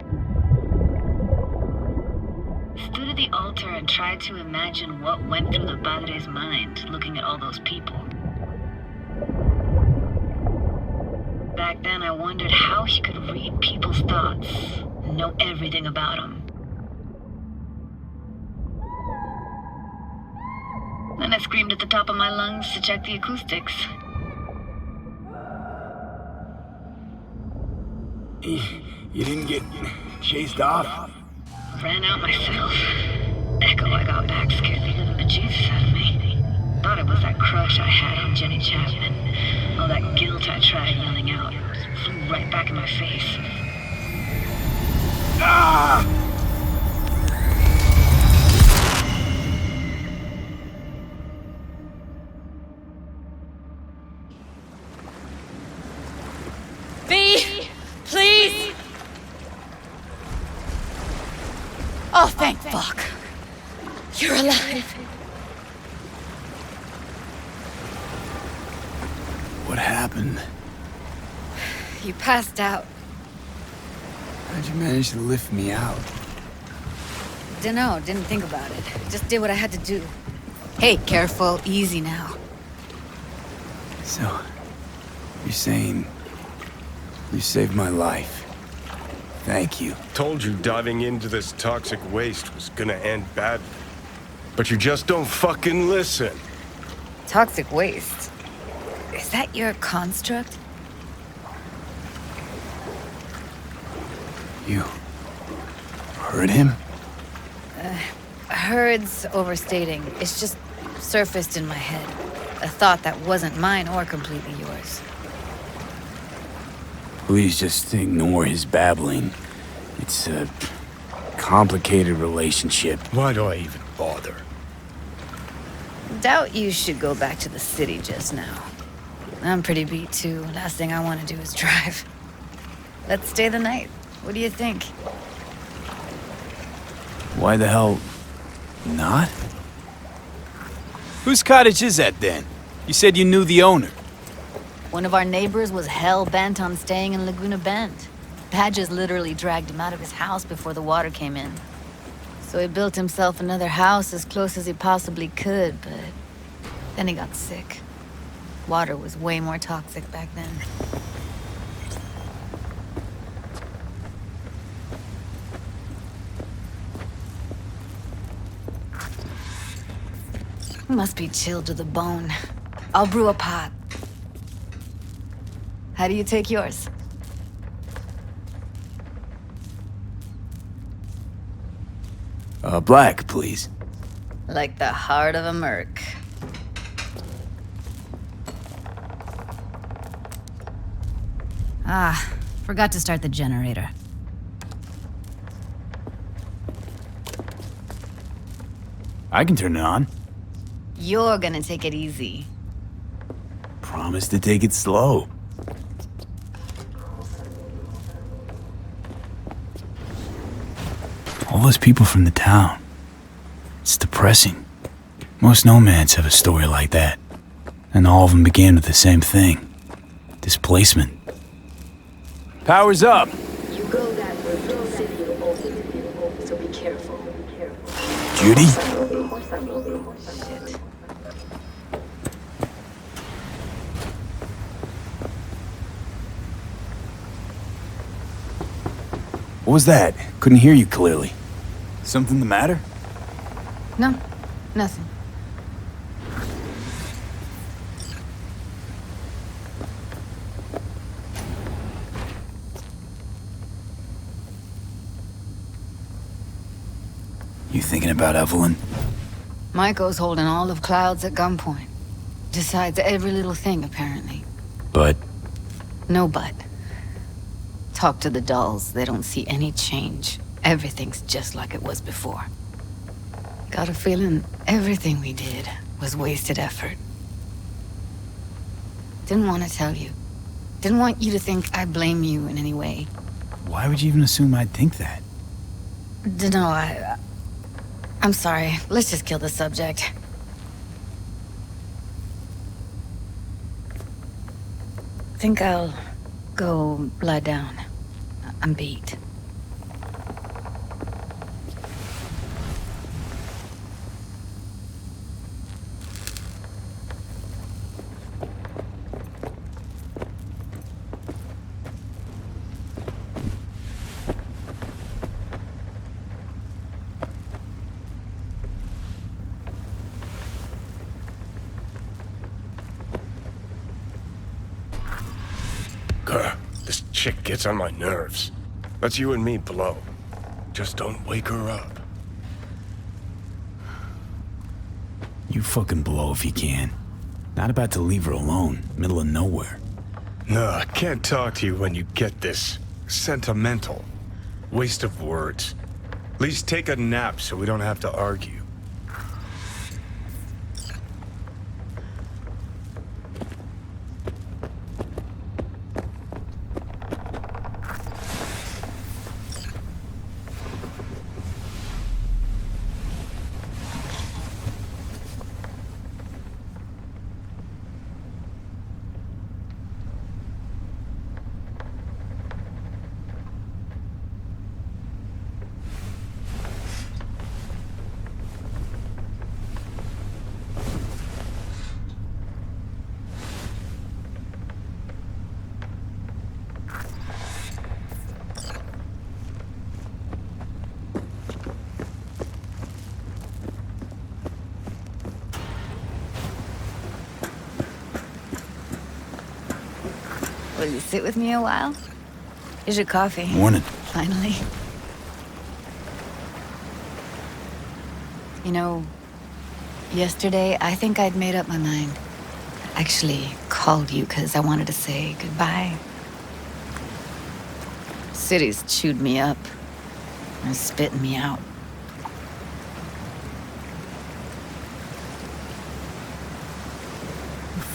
Stood at the altar and tried to imagine what went through the Padre's mind looking at all those people. Back then I wondered how he could read people's thoughts. Know everything about him. Then I screamed at the top of my lungs to check the acoustics. You didn't get chased off? Ran out myself. Echo I got back scared the living bejesus out of me. Thought it was that crush I had on Jenny Chapman. All that guilt I tried yelling out. Flew right back in my face. Ah! V, please! Oh, thank fuck. You're alive. What happened? You passed out. How'd you manage to lift me out? Dunno, didn't think about it. Just did what I had to do. Hey, careful, easy now. So, you're saying you saved my life. Thank you. Told you diving into this toxic waste was gonna end badly. But you just don't fucking listen. Toxic waste? Is that your construct? You heard him? Heard's overstating. It's just surfaced in my head. A thought that wasn't mine or completely yours. Please just ignore his babbling. It's a complicated relationship. Why do I even bother? Doubt you should go back to the city just now. I'm pretty beat too. Last thing I want to do is drive. Let's stay the night. What do you think? Why the hell not? Whose cottage is that then? You said you knew the owner. One of our neighbors was hell-bent on staying in Laguna Bend. Badges literally dragged him out of his house before the water came in. So he built himself another house as close as he possibly could, but then he got sick. Water was way more toxic back then. Must be chilled to the bone. I'll brew a pot. How do you take yours? Black, please. Like the heart of a merc. Ah, forgot to start the generator. I can turn it on. You're gonna take it easy. Promise to take it slow. All those people from the town. It's depressing. Most nomads have a story like that. And all of them began with the same thing. Displacement. Power's up! You go that route, the city will open, so be careful. Judy? Shit. What was that? Couldn't hear you clearly. Something the matter? No, nothing. You thinking about Evelyn? Maiko's holding all of Clouds at gunpoint. Decides every little thing, apparently. But No but. Talk to the dolls, they don't see any change. Everything's just like it was before. Got a feeling everything we did was wasted effort. Didn't want to tell you. Didn't want you to think I blame you in any way. why would you even assume I'd think that? Dunno, I'm sorry. Let's just kill the subject. Think I'll go lie down. I'm beat. This chick gets on my nerves. That's you and me below. Just don't wake her up. You fucking blow if you can. Not about to leave her alone, middle of nowhere. No, I can't talk to you when you get this sentimental. Waste of words. At least take a nap so we don't have to argue. Will you sit with me a while? Here's your coffee. Morning. Finally. You know, yesterday I think I'd made up my mind. Actually called you because I wanted to say goodbye. City's chewed me up and spitting me out.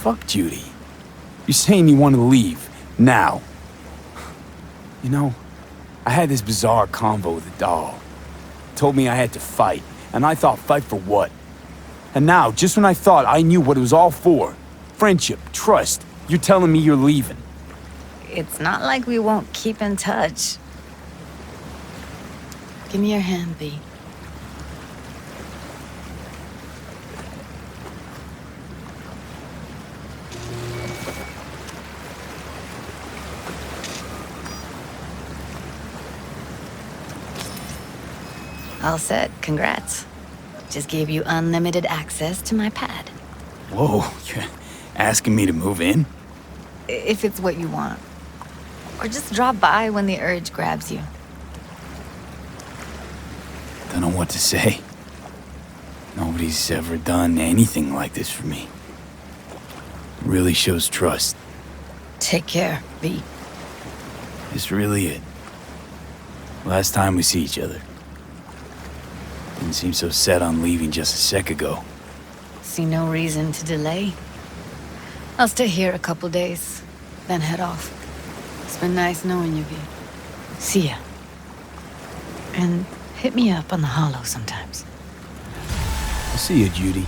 Fuck Judy. You're saying you want to leave. Now. You know, I had this bizarre convo with a doll. Told me I had to fight. And I thought, fight for what? And now, just when I thought I knew what it was all for, friendship, trust, you're telling me you're leaving. It's not like we won't keep in touch. Give me your hand, B. All set. Congrats. Just gave you unlimited access to my pad. Whoa, you're asking me to move in? If it's what you want. Or just drop by when the urge grabs you. Don't know what to say. Nobody's ever done anything like this for me. Really shows trust. Take care, V. It's really it. Last time we see each other. Didn't seem so set on leaving just a sec ago. See no reason to delay. I'll stay here a couple days, then head off. It's been nice knowing you, V. See ya. And hit me up on the holo sometimes. I'll see you, Judy.